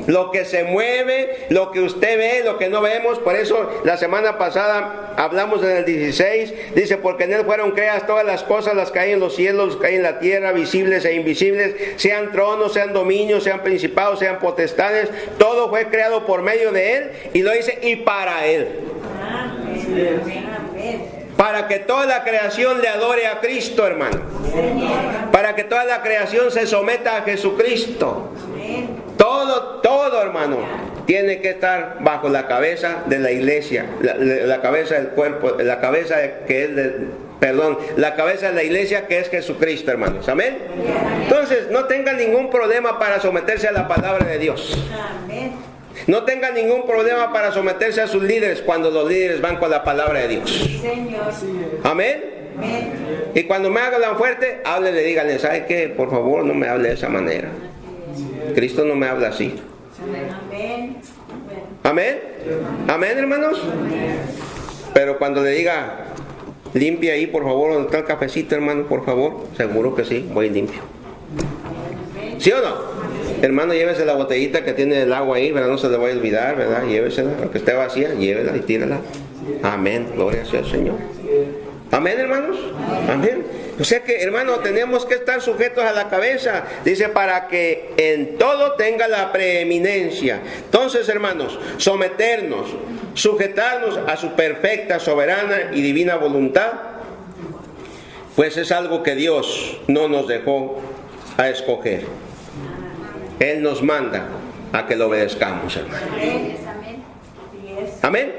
Lo que se mueve, lo que usted ve, lo que no vemos. Por eso la semana pasada hablamos en el 16, dice, porque en él fueron creadas todas las cosas, las que hay en los cielos, las que hay en la tierra, visibles e invisibles, sean tronos, sean dominios, sean principados, sean potestades, todo fue creado por medio de él, y lo dice, y para él. Para que toda la creación le adore a Cristo, hermano. Para que toda la creación se someta a Jesucristo. Todo, hermano, tiene que estar bajo la cabeza de la iglesia, la cabeza del cuerpo, la cabeza que es la cabeza de la iglesia, que es Jesucristo, hermanos. Amén. Entonces, no tengan ningún problema para someterse a la palabra de Dios. No tengan ningún problema para someterse a sus líderes cuando los líderes van con la palabra de Dios. Amén. Y cuando me hablan fuerte, háblele, díganle, ¿sabe qué? Por favor, no me hable de esa manera. Cristo no me habla así. Amén. Amén, hermanos. Pero cuando le diga, limpia ahí, por favor, donde está el cafecito, hermano, por favor, seguro que sí, voy limpio. ¿Sí o no? Hermano, llévese la botellita que tiene el agua ahí, ¿verdad? No se le vaya a olvidar, ¿verdad? Llévesela, aunque esté vacía, llévela y tírala. Amén, gloria sea al Señor. Amén, hermanos. Amén. O sea que, hermano, tenemos que estar sujetos a la cabeza. Dice, para que en todo tenga la preeminencia. Entonces, hermanos, someternos, sujetarnos a su perfecta, soberana y divina voluntad, pues es algo que Dios no nos dejó a escoger. Él nos manda a que lo obedezcamos, hermano. Amén.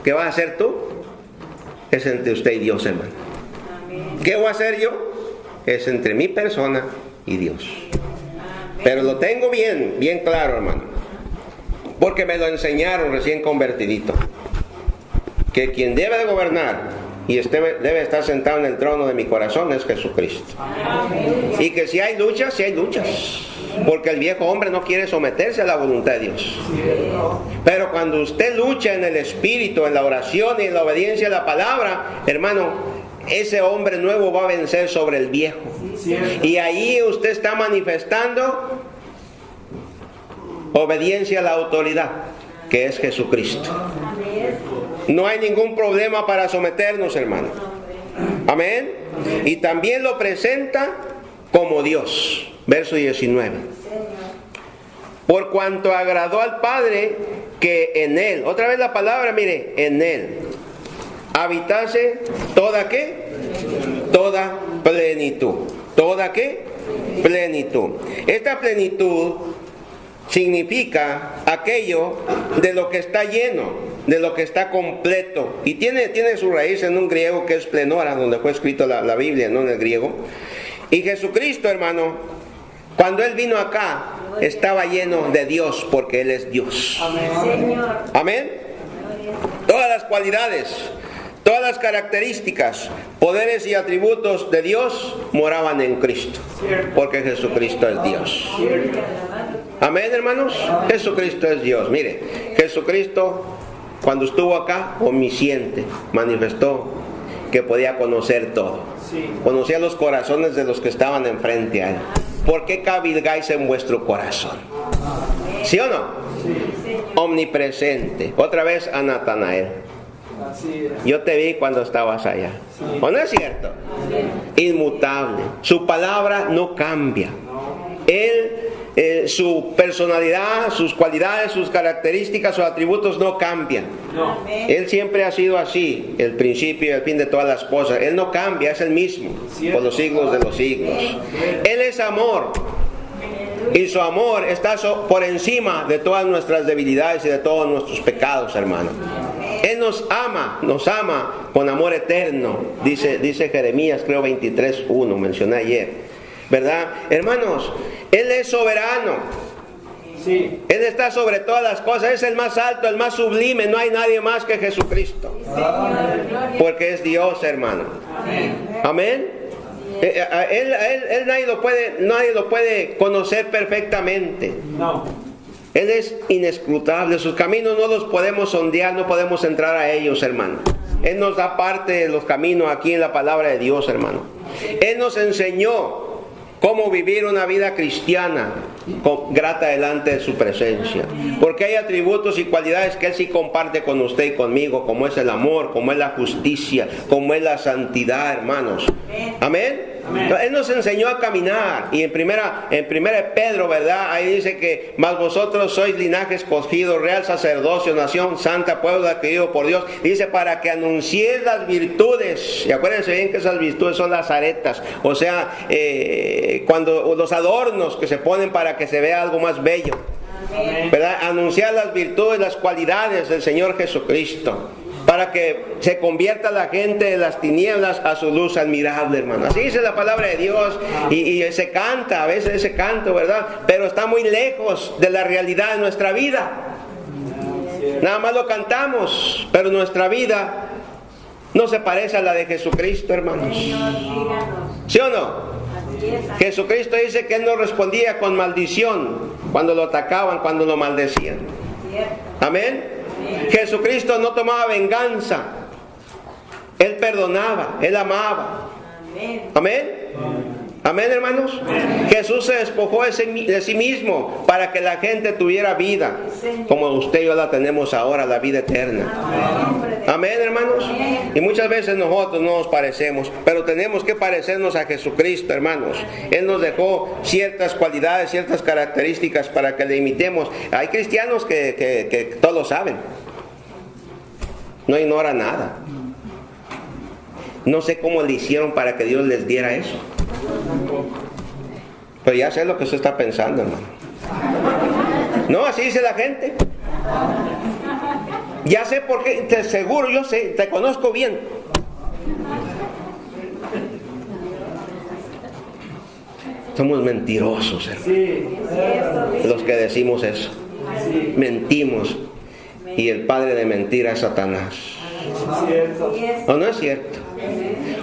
¿Qué vas a hacer tú? Es entre usted y Dios, hermano. ¿Qué voy a hacer yo? Es entre mi persona y Dios. Pero lo tengo bien claro, hermano. Porque me lo enseñaron recién convertidito. Que quien debe de gobernar y debe estar sentado en el trono de mi corazón es Jesucristo. Y que si hay luchas, porque el viejo hombre no quiere someterse a la voluntad de Dios. Pero cuando usted lucha en el Espíritu, en la oración y en la obediencia a la palabra, hermano, ese hombre nuevo va a vencer sobre el viejo. Y ahí usted está manifestando obediencia a la autoridad, que es Jesucristo. No hay ningún problema para someternos, hermano. Amén. Y también lo presenta como Dios. Verso 19. Por cuanto agradó al Padre que en él, otra vez la palabra, mire, en él, habitase toda ¿qué? Toda plenitud. ¿Toda qué? Plenitud. Esta plenitud significa aquello de lo que está lleno, de lo que está completo. Y tiene su raíz en un griego que es plenora, donde fue escrito la Biblia, no en el griego. Y Jesucristo, hermano, cuando Él vino acá, estaba lleno de Dios, porque Él es Dios. Amén. Todas las cualidades, todas las características, poderes y atributos de Dios moraban en Cristo, porque Jesucristo es Dios. Amén, hermanos. Jesucristo es Dios. Mire, Jesucristo, cuando estuvo acá, omnisciente, manifestó que podía conocer todo. Conocía los corazones de los que estaban enfrente a Él. ¿Por qué cabilgáis en vuestro corazón? ¿Sí o no? Omnipresente. Otra vez a Natanael. Yo te vi cuando estabas allá. ¿O no es cierto? Inmutable. Su palabra no cambia. Él, su personalidad, sus cualidades, sus características, sus atributos no cambian. Él siempre ha sido así, el principio y el fin de todas las cosas. Él no cambia, es el mismo por los siglos de los siglos. Él es amor, y su amor está por encima de todas nuestras debilidades y de todos nuestros pecados, hermano. Él nos ama con amor eterno, dice Jeremías, creo 23:1, mencioné ayer. ¿Verdad? Hermanos, Él es soberano. Él está sobre todas las cosas. Es el más alto, el más sublime. No hay nadie más que Jesucristo. Porque es Dios, hermano. Amén. Él nadie lo puede conocer perfectamente. Él es inescrutable. Sus caminos no los podemos sondear, no podemos entrar a ellos, hermano. Él nos da parte de los caminos aquí en la palabra de Dios, hermano. Él nos enseñó cómo vivir una vida cristiana. grata delante de su presencia. Porque hay atributos y cualidades que Él sí comparte con usted y conmigo, como es el amor, como es la justicia, como es la santidad, hermanos. Amén. Él nos enseñó a caminar, y en primera de Pedro, ¿verdad? Ahí dice que mas vosotros sois linaje escogido, real sacerdocio, nación santa, pueblo adquirido por Dios. Dice para que anunciéis las virtudes, y acuérdense bien que esas virtudes son las aretas, o sea, cuando los adornos que se ponen para que se vea algo más bello, ¿verdad? Anunciar las virtudes, las cualidades del Señor Jesucristo, para que se convierta la gente de las tinieblas a su luz admirable, hermano. Así dice la palabra de Dios, y se canta, a veces ese canto, ¿verdad? Pero está muy lejos de la realidad de nuestra vida. Nada más lo cantamos, pero nuestra vida no se parece a la de Jesucristo, hermanos. ¿Sí o no? Jesucristo dice que Él no respondía con maldición cuando lo atacaban, cuando lo maldecían. Amén. Jesucristo no tomaba venganza. Él perdonaba, Él amaba. Amén. Amén, hermanos. Jesús se despojó de sí mismo para que la gente tuviera vida, como usted y yo la tenemos ahora, la vida eterna. Amén, hermanos. Y muchas veces nosotros no nos parecemos, pero tenemos que parecernos a Jesucristo, hermanos. Él nos dejó ciertas cualidades, ciertas características para que le imitemos. Hay cristianos que todo lo saben, no ignoran nada. No sé cómo le hicieron para que Dios les diera eso, pero ya sé lo que usted está pensando, hermano. No, así dice la gente. Ya sé por qué, te seguro, yo sé, te conozco bien. Somos mentirosos, hermano. Los que decimos eso. Mentimos. Y el padre de mentira es Satanás. ¿O no es cierto?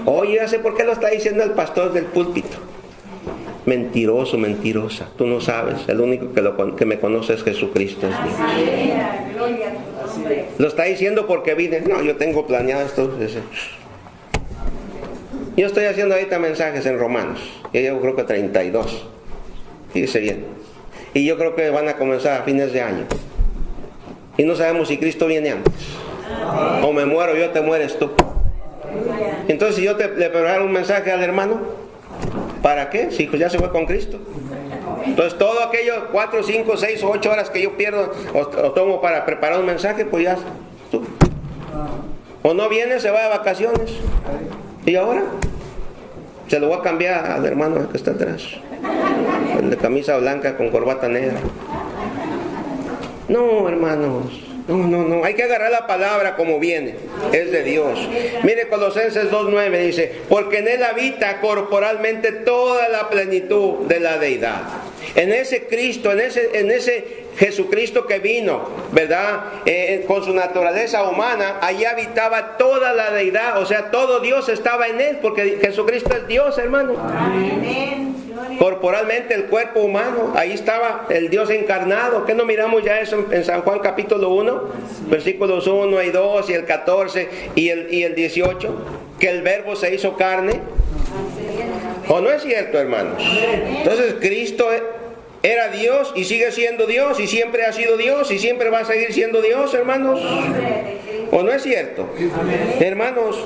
Oye, ya sé por qué lo está diciendo el pastor del púlpito. Mentiroso, mentirosa. Tú no sabes. El único que me conoce es Jesucristo, es Dios. Lo está diciendo porque vine. No, yo tengo planeado esto. Yo estoy haciendo ahorita mensajes en Romanos. Yo creo que 32. Fíjese bien. Y yo creo que van a comenzar a fines de año. Y no sabemos si Cristo viene antes. O me muero yo, te mueres tú. Entonces, si yo le preparo un mensaje al hermano, ¿para qué? Si ya se fue con Cristo. Entonces, todo aquello 4, 5, 6 o 8 horas que yo pierdo o tomo para preparar un mensaje, pues ya tú. O no viene, se va de vacaciones. ¿Y ahora? Se lo voy a cambiar al hermano que está atrás, el de camisa blanca con corbata negra. No, hermanos. No, hay que agarrar la palabra como viene, es de Dios. Mire Colosenses 2:9 dice, porque en Él habita corporalmente toda la plenitud de la deidad. En ese Cristo, en ese Jesucristo que vino, ¿verdad? Con su naturaleza humana, allí habitaba toda la deidad, o sea, todo Dios estaba en Él, porque Jesucristo es Dios, hermano. Amén. Corporalmente el cuerpo humano, ahí estaba el Dios encarnado. ¿Qué no miramos ya eso en San Juan capítulo 1? Versículos 1 y 2 y el 14 y el 18, que el verbo se hizo carne. ¿O no es cierto, hermanos? Entonces Cristo era Dios y sigue siendo Dios y siempre ha sido Dios y siempre va a seguir siendo Dios, hermanos. ¿O no es cierto? Hermanos,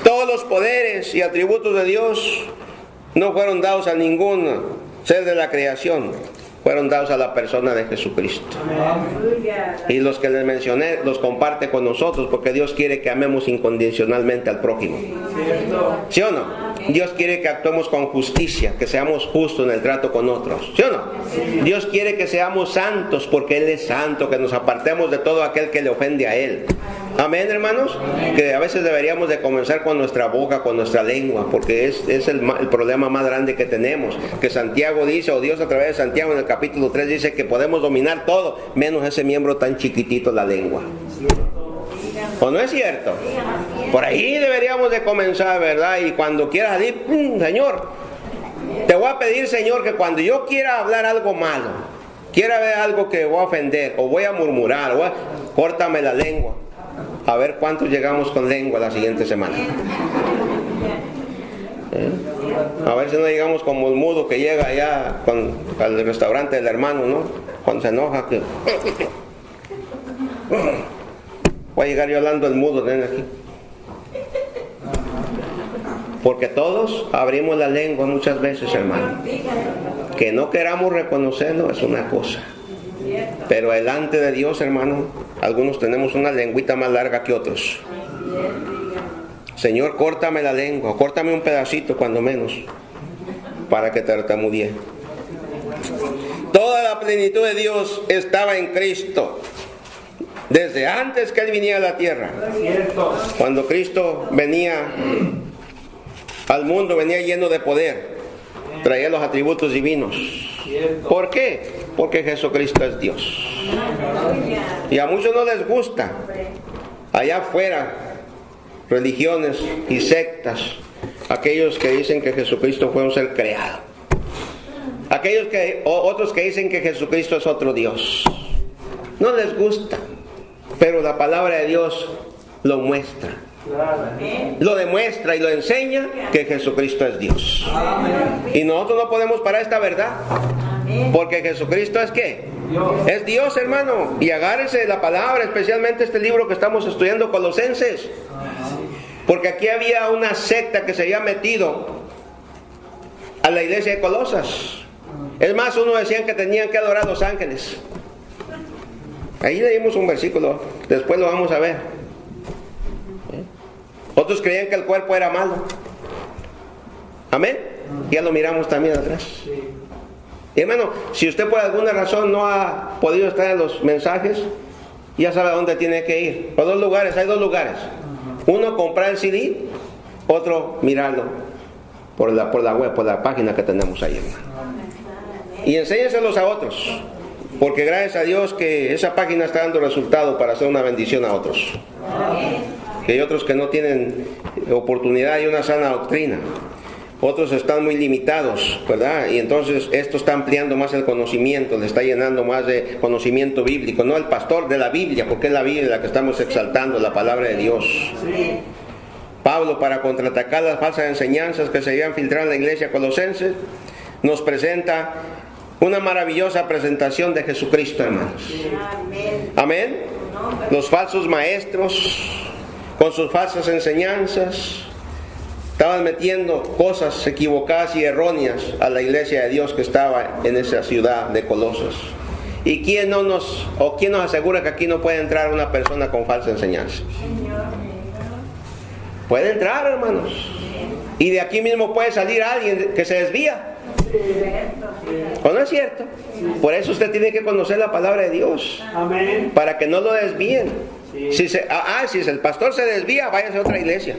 todos los poderes y atributos de Dios no fueron dados a ningún ser de la creación, fueron dados a la persona de Jesucristo. Y los que les mencioné los comparte con nosotros, porque Dios quiere que amemos incondicionalmente al prójimo. ¿Sí o no? Dios quiere que actuemos con justicia, que seamos justos en el trato con otros. ¿Sí o no? Dios quiere que seamos santos, porque Él es santo, que nos apartemos de todo aquel que le ofende a Él. Amén, hermanos. Que a veces deberíamos de comenzar con nuestra boca, con nuestra lengua, porque es el problema más grande que tenemos. Que Santiago dice, o Dios a través de Santiago en el capítulo 3 dice que podemos dominar todo, menos ese miembro tan chiquitito, la lengua. ¿O no es cierto? Por ahí deberíamos de comenzar, ¿verdad? Y cuando quieras decir, Señor, te voy a pedir, Señor, que cuando yo quiera hablar algo malo, quiera ver algo que voy a ofender, o voy a murmurar, córtame la lengua. A ver cuántos llegamos con lengua la siguiente semana. A ver si no llegamos como el mudo que llega allá al restaurante del hermano, ¿no? Cuando se enoja, que... Voy a llegar yo hablando el mudo, ven aquí. Porque todos abrimos la lengua muchas veces, hermano. Que no queramos reconocerlo es una cosa. Pero delante de Dios, hermano, algunos tenemos una lengüita más larga que otros. Señor, córtame la lengua, córtame un pedacito cuando menos, para que tartamudee. Toda la plenitud de Dios estaba en Cristo, desde antes que Él viniera a la tierra. Cuando Cristo venía al mundo, venía lleno de poder, traía los atributos divinos. ¿Por qué? Porque Jesucristo es Dios. Y a muchos no les gusta. Allá afuera, religiones y sectas, aquellos que dicen que Jesucristo fue un ser creado, otros que dicen que Jesucristo es otro Dios. No les gusta, pero la palabra de Dios lo muestra, lo demuestra y lo enseña que Jesucristo es Dios. Y nosotros no podemos parar esta verdad, porque Jesucristo es ¿qué? Es Dios, hermano. Y agárrense de la palabra, especialmente este libro que estamos estudiando, Colosenses. Porque aquí había una secta que se había metido a la iglesia de Colosas. Es más, uno decían que tenían que adorar a los ángeles. Ahí leímos un versículo, después lo vamos a ver. Otros creían que el cuerpo era malo. Amén. Ya lo miramos también atrás. Y hermano, si usted por alguna razón no ha podido estar en los mensajes, ya sabe a dónde tiene que ir. Hay dos lugares. Uno, comprar el CD, otro, mirarlo por la web, por la página que tenemos ahí, hermano. Y enséñenselos a otros, porque gracias a Dios que esa página está dando resultado para hacer una bendición a otros. Que hay otros que no tienen oportunidad y una sana doctrina. Otros están muy limitados, ¿verdad? Y entonces esto está ampliando más el conocimiento, le está llenando más de conocimiento bíblico. No el pastor de la Biblia, porque es la Biblia la que estamos exaltando, la palabra de Dios. Sí. Pablo, para contraatacar las falsas enseñanzas que se habían filtrado en la iglesia colosense, nos presenta una maravillosa presentación de Jesucristo, hermanos. Amén. Los falsos maestros, con sus falsas enseñanzas, estaban metiendo cosas equivocadas y erróneas a la iglesia de Dios que estaba en esa ciudad de Colosas. ¿Y quién nos asegura que aquí no puede entrar una persona con falsa enseñanza? Puede entrar, hermanos. Y de aquí mismo puede salir alguien que se desvía. ¿O no es cierto? Por eso usted tiene que conocer la palabra de Dios. Amén. Para que no lo desvíen. Si el pastor se desvía, váyase a otra iglesia.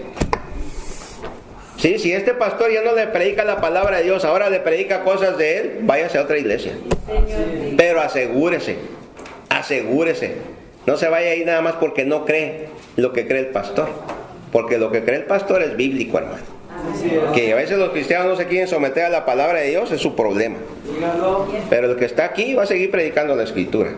Sí, si este pastor ya no le predica la palabra de Dios, ahora le predica cosas de él, váyase a otra iglesia. Pero asegúrese. No se vaya ahí nada más porque no cree lo que cree el pastor. Porque lo que cree el pastor es bíblico, hermano. Que a veces los cristianos no se quieren someter a la palabra de Dios, es su problema. Pero el que está aquí va a seguir predicando la Escritura.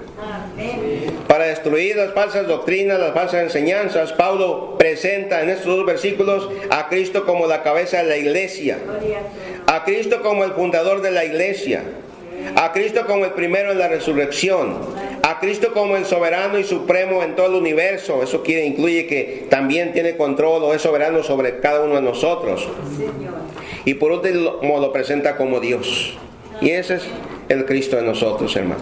Para destruir las falsas doctrinas, las falsas enseñanzas, Pablo presenta en estos dos versículos a Cristo como la cabeza de la iglesia, a Cristo como el fundador de la iglesia, a Cristo como el primero en la resurrección, a Cristo como el soberano y supremo en todo el universo. Eso incluye que también tiene control o es soberano sobre cada uno de nosotros. Y por último lo presenta como Dios. Y ese es el Cristo de nosotros, hermano.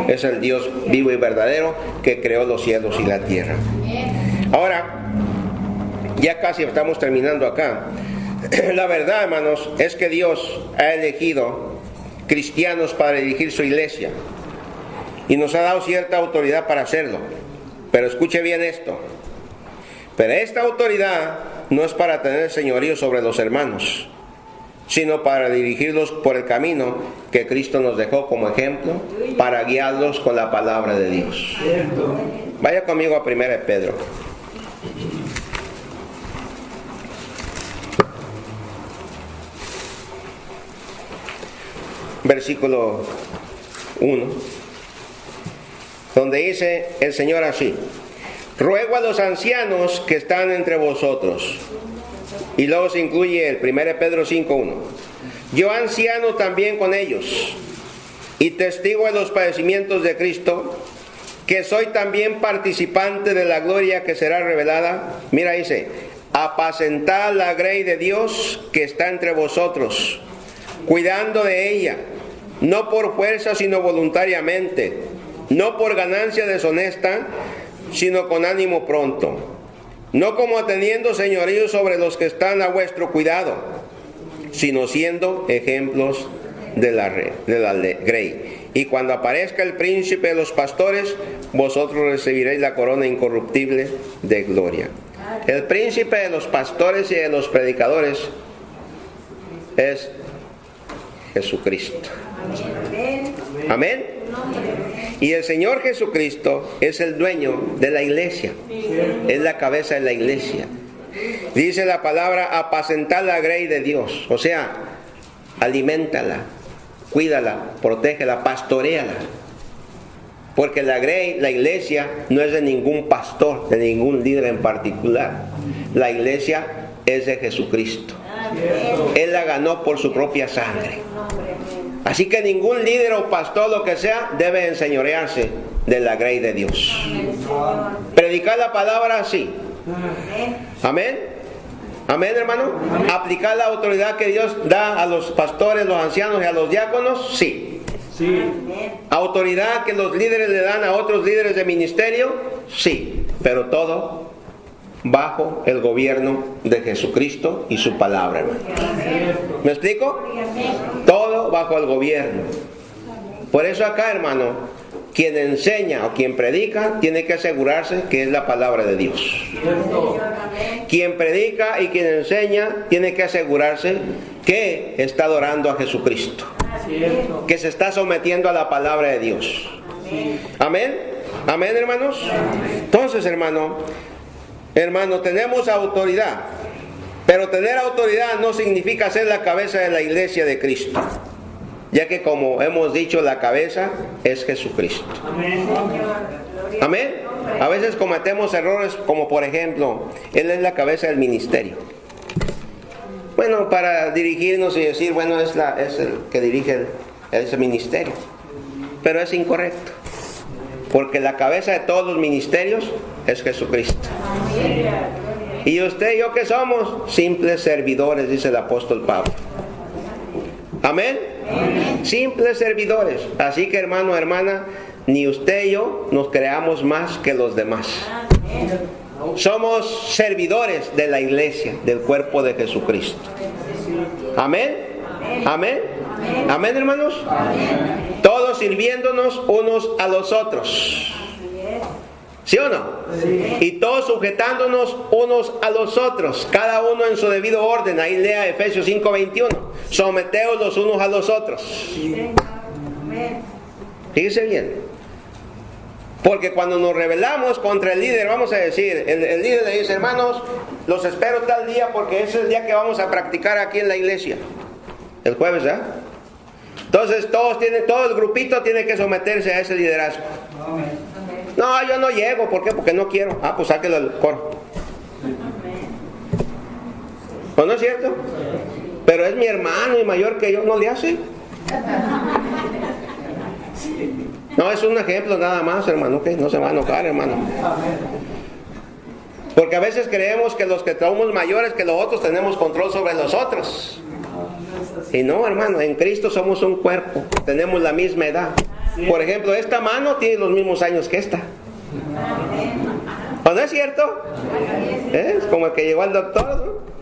Es el Dios vivo y verdadero que creó los cielos y la tierra. Ahora, ya casi estamos terminando acá. La verdad, hermanos, es que Dios ha elegido cristianos para dirigir su iglesia y nos ha dado cierta autoridad para hacerlo. Pero escuche bien esto. Pero esta autoridad no es para tener señorío sobre los hermanos, sino para dirigirlos por el camino que Cristo nos dejó como ejemplo, para guiarlos con la palabra de Dios. Vaya conmigo a 1 Pedro. Versículo 1, donde dice el Señor así: ruego a los ancianos que están entre vosotros, Y luego se incluye el 1 Pedro 5:1. Yo anciano también con ellos, y testigo de los padecimientos de Cristo, que soy también participante de la gloria que será revelada. Mira, dice, apacentad la grey de Dios que está entre vosotros, cuidando de ella, no por fuerza sino voluntariamente, no por ganancia deshonesta, sino con ánimo pronto, no como teniendo señorío sobre los que están a vuestro cuidado, sino siendo ejemplos de la grey. Y cuando aparezca el príncipe de los pastores, vosotros recibiréis la corona incorruptible de gloria. El príncipe de los pastores y de los predicadores es Jesucristo. Amén. Y el Señor Jesucristo es el dueño de la iglesia. Es la cabeza de la iglesia. Dice la palabra, apacentar la grey de Dios. O sea, aliméntala, cuídala, protégela, pastoréala. Porque la grey, la iglesia, no es de ningún pastor, de ningún líder en particular. La iglesia es de Jesucristo. Él la ganó por su propia sangre. Así que ningún líder o pastor, lo que sea, debe enseñorearse de la grey de Dios. Predicar la palabra, sí. Amén. Amén, hermano. Aplicar la autoridad que Dios da a los pastores, los ancianos y a los diáconos, sí. Sí. Autoridad que los líderes le dan a otros líderes de ministerio, sí. Pero todo bajo el gobierno de Jesucristo y su palabra, hermano. ¿Me explico? Todo bajo el gobierno. Por eso acá, hermano, quien enseña o quien predica tiene que asegurarse que es la palabra de Dios. Quien predica y quien enseña tiene que asegurarse que está adorando a Jesucristo, que se está sometiendo a la palabra de Dios. Amén. Amén, hermanos. Entonces, hermano, tenemos autoridad, pero tener autoridad no significa ser la cabeza de la iglesia de Cristo, ya que, como hemos dicho, la cabeza es Jesucristo. Amén. A veces cometemos errores, como por ejemplo, Él es la cabeza del ministerio. Bueno, para dirigirnos y decir, bueno, es el que dirige ese ministerio. Pero es incorrecto, porque la cabeza de todos los ministerios es Jesucristo. Y usted y yo, ¿qué somos? Simples servidores, dice el apóstol Pablo. Amén. Simples servidores. Así que, hermano, hermana, ni usted y yo nos creamos más que los demás. Somos servidores de la iglesia, del cuerpo de Jesucristo. Amén. Amén. Amén, hermanos. Todos sirviéndonos unos a los otros. ¿Sí o no? Y todos sujetándonos unos a los otros, cada uno en su debido orden. Ahí lea Efesios 5:21. Someteos los unos a los otros. Fíjese bien. Porque cuando nos rebelamos contra el líder, vamos a decir, el líder le dice, hermanos, los espero tal día porque ese es el día que vamos a practicar aquí en la iglesia. El jueves, ¿eh? Entonces todo el grupito tiene que someterse a ese liderazgo. No, yo no llego, ¿por qué? Porque no quiero. Ah, pues sáquelo al coro. ¿O no es cierto? Pero es mi hermano y mayor que yo, ¿no le hace? No, es un ejemplo nada más, hermano, que no se va a enojar, hermano. Porque a veces creemos que los que somos mayores que los otros tenemos control sobre los otros. Y no, hermano, en Cristo somos un cuerpo, tenemos la misma edad. Por ejemplo, esta mano tiene los mismos años que esta. ¿O no es cierto? Es como el que llegó al doctor, ¿no?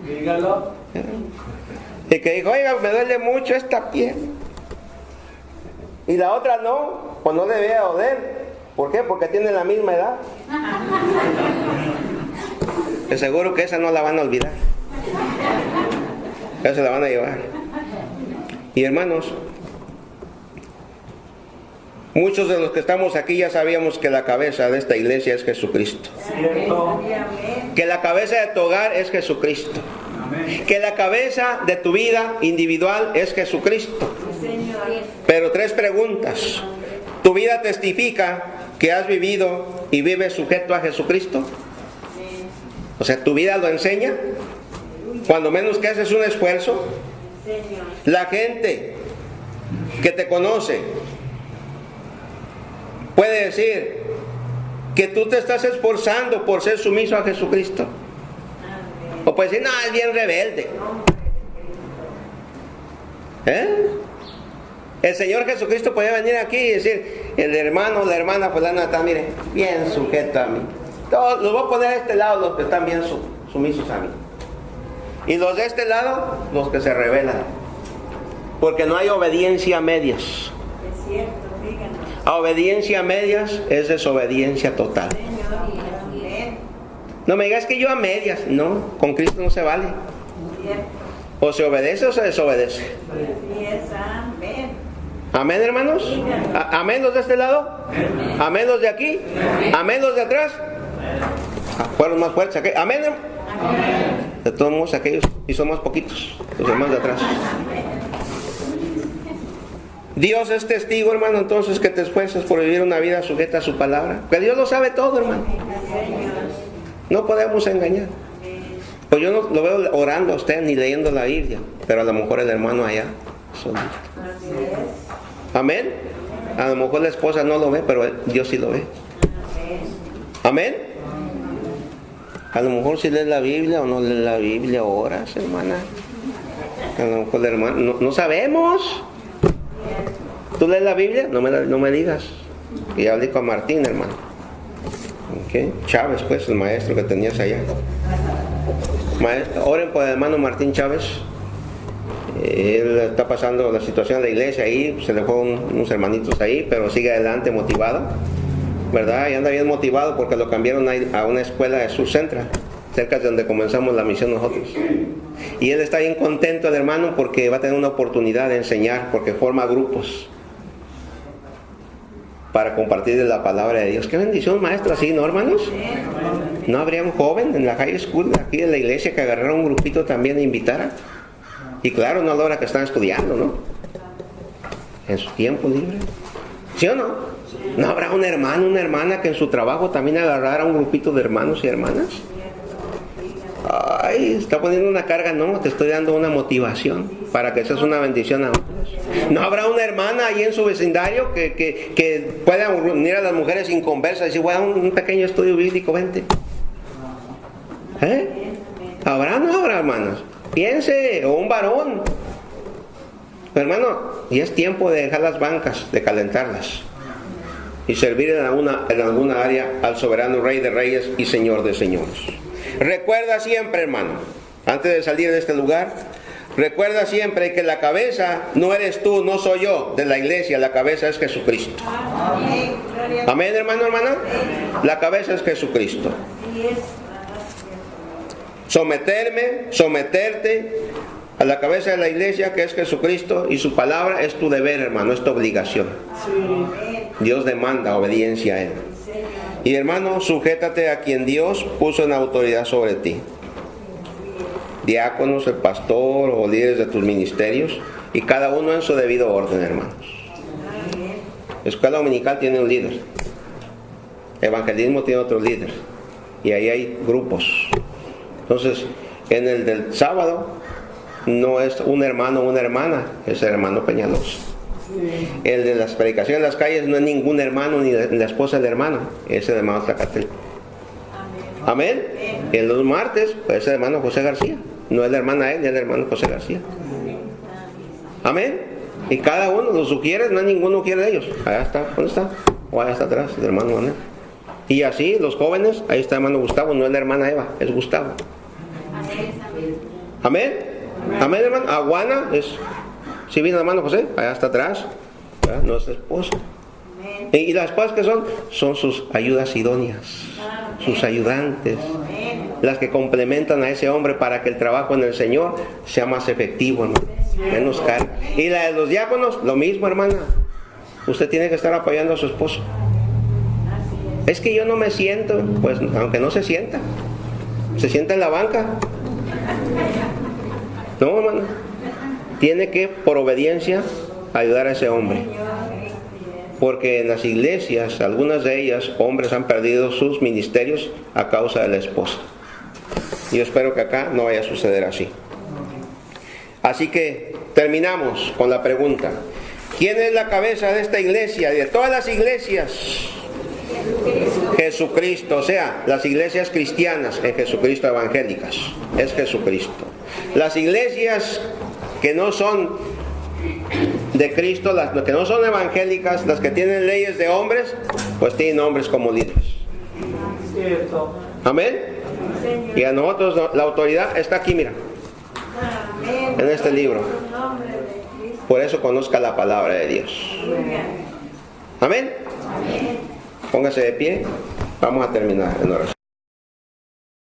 Dígalo. Y que dijo, oiga, me duele mucho esta piel. Y la otra no, pues no le debe doler. ¿Por qué? Porque tiene la misma edad. De seguro que esa no la van a olvidar. Esa se la van a llevar. Y hermanos, muchos de los que estamos aquí ya sabíamos que la cabeza de esta iglesia es Jesucristo. Cierto. Que la cabeza de tu hogar es Jesucristo. Que la cabeza de tu vida individual es Jesucristo. Pero 3 preguntas. ¿Tu vida testifica que has vivido y vives sujeto a Jesucristo? O sea, tu vida lo enseña. Cuando menos que haces un esfuerzo. Señor. La gente que te conoce puede decir que tú te estás esforzando por ser sumiso a Jesucristo. Amén. O puede decir, no, es bien rebelde. El Señor Jesucristo podía venir aquí y decir, el hermano o la hermana fulana está, mire, bien sujeto a mí. Todos los voy a poner a este lado, los que están bien sumisos a mí. Y los de este lado, los que se rebelan. Porque no hay obediencia a medias. Es cierto, díganos. A obediencia a medias es desobediencia total. Señor, amén. No me digas que yo a medias. No, con Cristo no se vale. Cierto. O se obedece o se desobedece. Así es, amén. Amén, hermanos. Amén los de este lado. Amén los de aquí. Amén los de atrás. Fueron más fuertes aquellos. Amén. De todos modos aquellos, y son más poquitos, los demás de atrás. Dios es testigo, hermano, entonces que te esfuerces por vivir una vida sujeta a su palabra. Que Dios lo sabe todo, hermano. No podemos engañar. Pues yo no lo veo orando a usted ni leyendo la Biblia, pero a lo mejor el hermano allá solito. Así es. Amén. A lo mejor la esposa no lo ve, pero Dios sí lo ve. Amén. A lo mejor si lees la Biblia o no lees la Biblia, oras, hermana. A lo mejor el hermano, no sabemos. ¿Tú lees la Biblia? No me digas. Y hablé con Martín, hermano. ¿Okay? Chávez, pues, el maestro que tenías allá. Oren por el hermano Martín Chávez. Él está pasando la situación de la iglesia ahí, se le fue unos hermanitos ahí, pero sigue adelante motivado, ¿verdad? Y anda bien motivado porque lo cambiaron a una escuela de Sur Central, cerca de donde comenzamos la misión nosotros. Y él está bien contento, el hermano, porque va a tener una oportunidad de enseñar, porque forma grupos para compartir la palabra de Dios. Qué bendición, maestro, así, ¿no, hermanos? ¿No habría un joven en la high school aquí de la iglesia que agarrara un grupito también e invitara? Y claro, no a la hora que están estudiando, ¿no? En su tiempo libre. ¿Sí o no? ¿No habrá un hermano, una hermana que en su trabajo también agarrara un grupito de hermanos y hermanas? Ay, está poniendo una carga. No, te estoy dando una motivación para que seas una bendición a otros. ¿No habrá una hermana ahí en su vecindario que pueda unir a las mujeres inconversas y decir, voy a un pequeño estudio bíblico, vente? ¿Habrá o no habrá, hermanos? Piense, o un varón. Hermano, y es tiempo de dejar las bancas, de calentarlas y servir en alguna área al soberano Rey de Reyes y Señor de Señores. Recuerda siempre, hermano, antes de salir de este lugar, recuerda siempre que la cabeza no eres tú, no soy yo de la iglesia, la cabeza es Jesucristo. Amén, hermano, hermana. La cabeza es Jesucristo. Someterte a la cabeza de la iglesia que es Jesucristo y su palabra es tu deber, hermano, es tu obligación. Dios demanda obediencia a Él. Y hermano, sujétate a quien Dios puso en autoridad sobre ti. Diáconos, el pastor o líderes de tus ministerios, y cada uno en su debido orden, hermanos. Escuela dominical tiene un líder. Evangelismo tiene otro líder. Y ahí hay grupos. Entonces, en el del sábado no es un hermano o una hermana, es el hermano Peñalosa. El de las predicaciones en las calles no es ningún hermano ni la esposa del hermano, es el hermano Zacatel. Amén. En los martes, pues es el hermano José García, no es la hermana él, ni el hermano José García. Amén. Y cada uno lo sugiere, no hay ninguno quiere de ellos. Allá está, ¿dónde está? O allá está atrás, el hermano Manuel. Y así los jóvenes, ahí está el hermano Gustavo, no es la hermana Eva, es Gustavo. Amén. Amén, hermano. Aguana es, si viene el hermano José, allá está atrás, ¿verdad? No es esposa. Y las esposas que son sus ayudas idóneas, sus ayudantes, las que complementan a ese hombre para que el trabajo en el Señor sea más efectivo, hermano, menos carga. Y la de los diáconos, lo mismo, hermana. Usted tiene que estar apoyando a su esposo. Es que yo no me siento, pues aunque no se sienta en la banca. No, hermano. Tiene que, por obediencia, ayudar a ese hombre. Porque en las iglesias, algunas de ellas, hombres han perdido sus ministerios a causa de la esposa. Y yo espero que acá no vaya a suceder así. Así que terminamos con la pregunta. ¿Quién es la cabeza de esta iglesia y de todas las iglesias? Jesucristo, o sea, las iglesias cristianas en Jesucristo evangélicas, es Jesucristo. Las iglesias que no son de Cristo, las que no son evangélicas, las que tienen leyes de hombres, pues tienen hombres como líderes. Cierto. Amén. Y a nosotros la autoridad está aquí, mira, en este libro. Por eso conozca la palabra de Dios. Amén. Póngase de pie. Vamos a terminar en oración.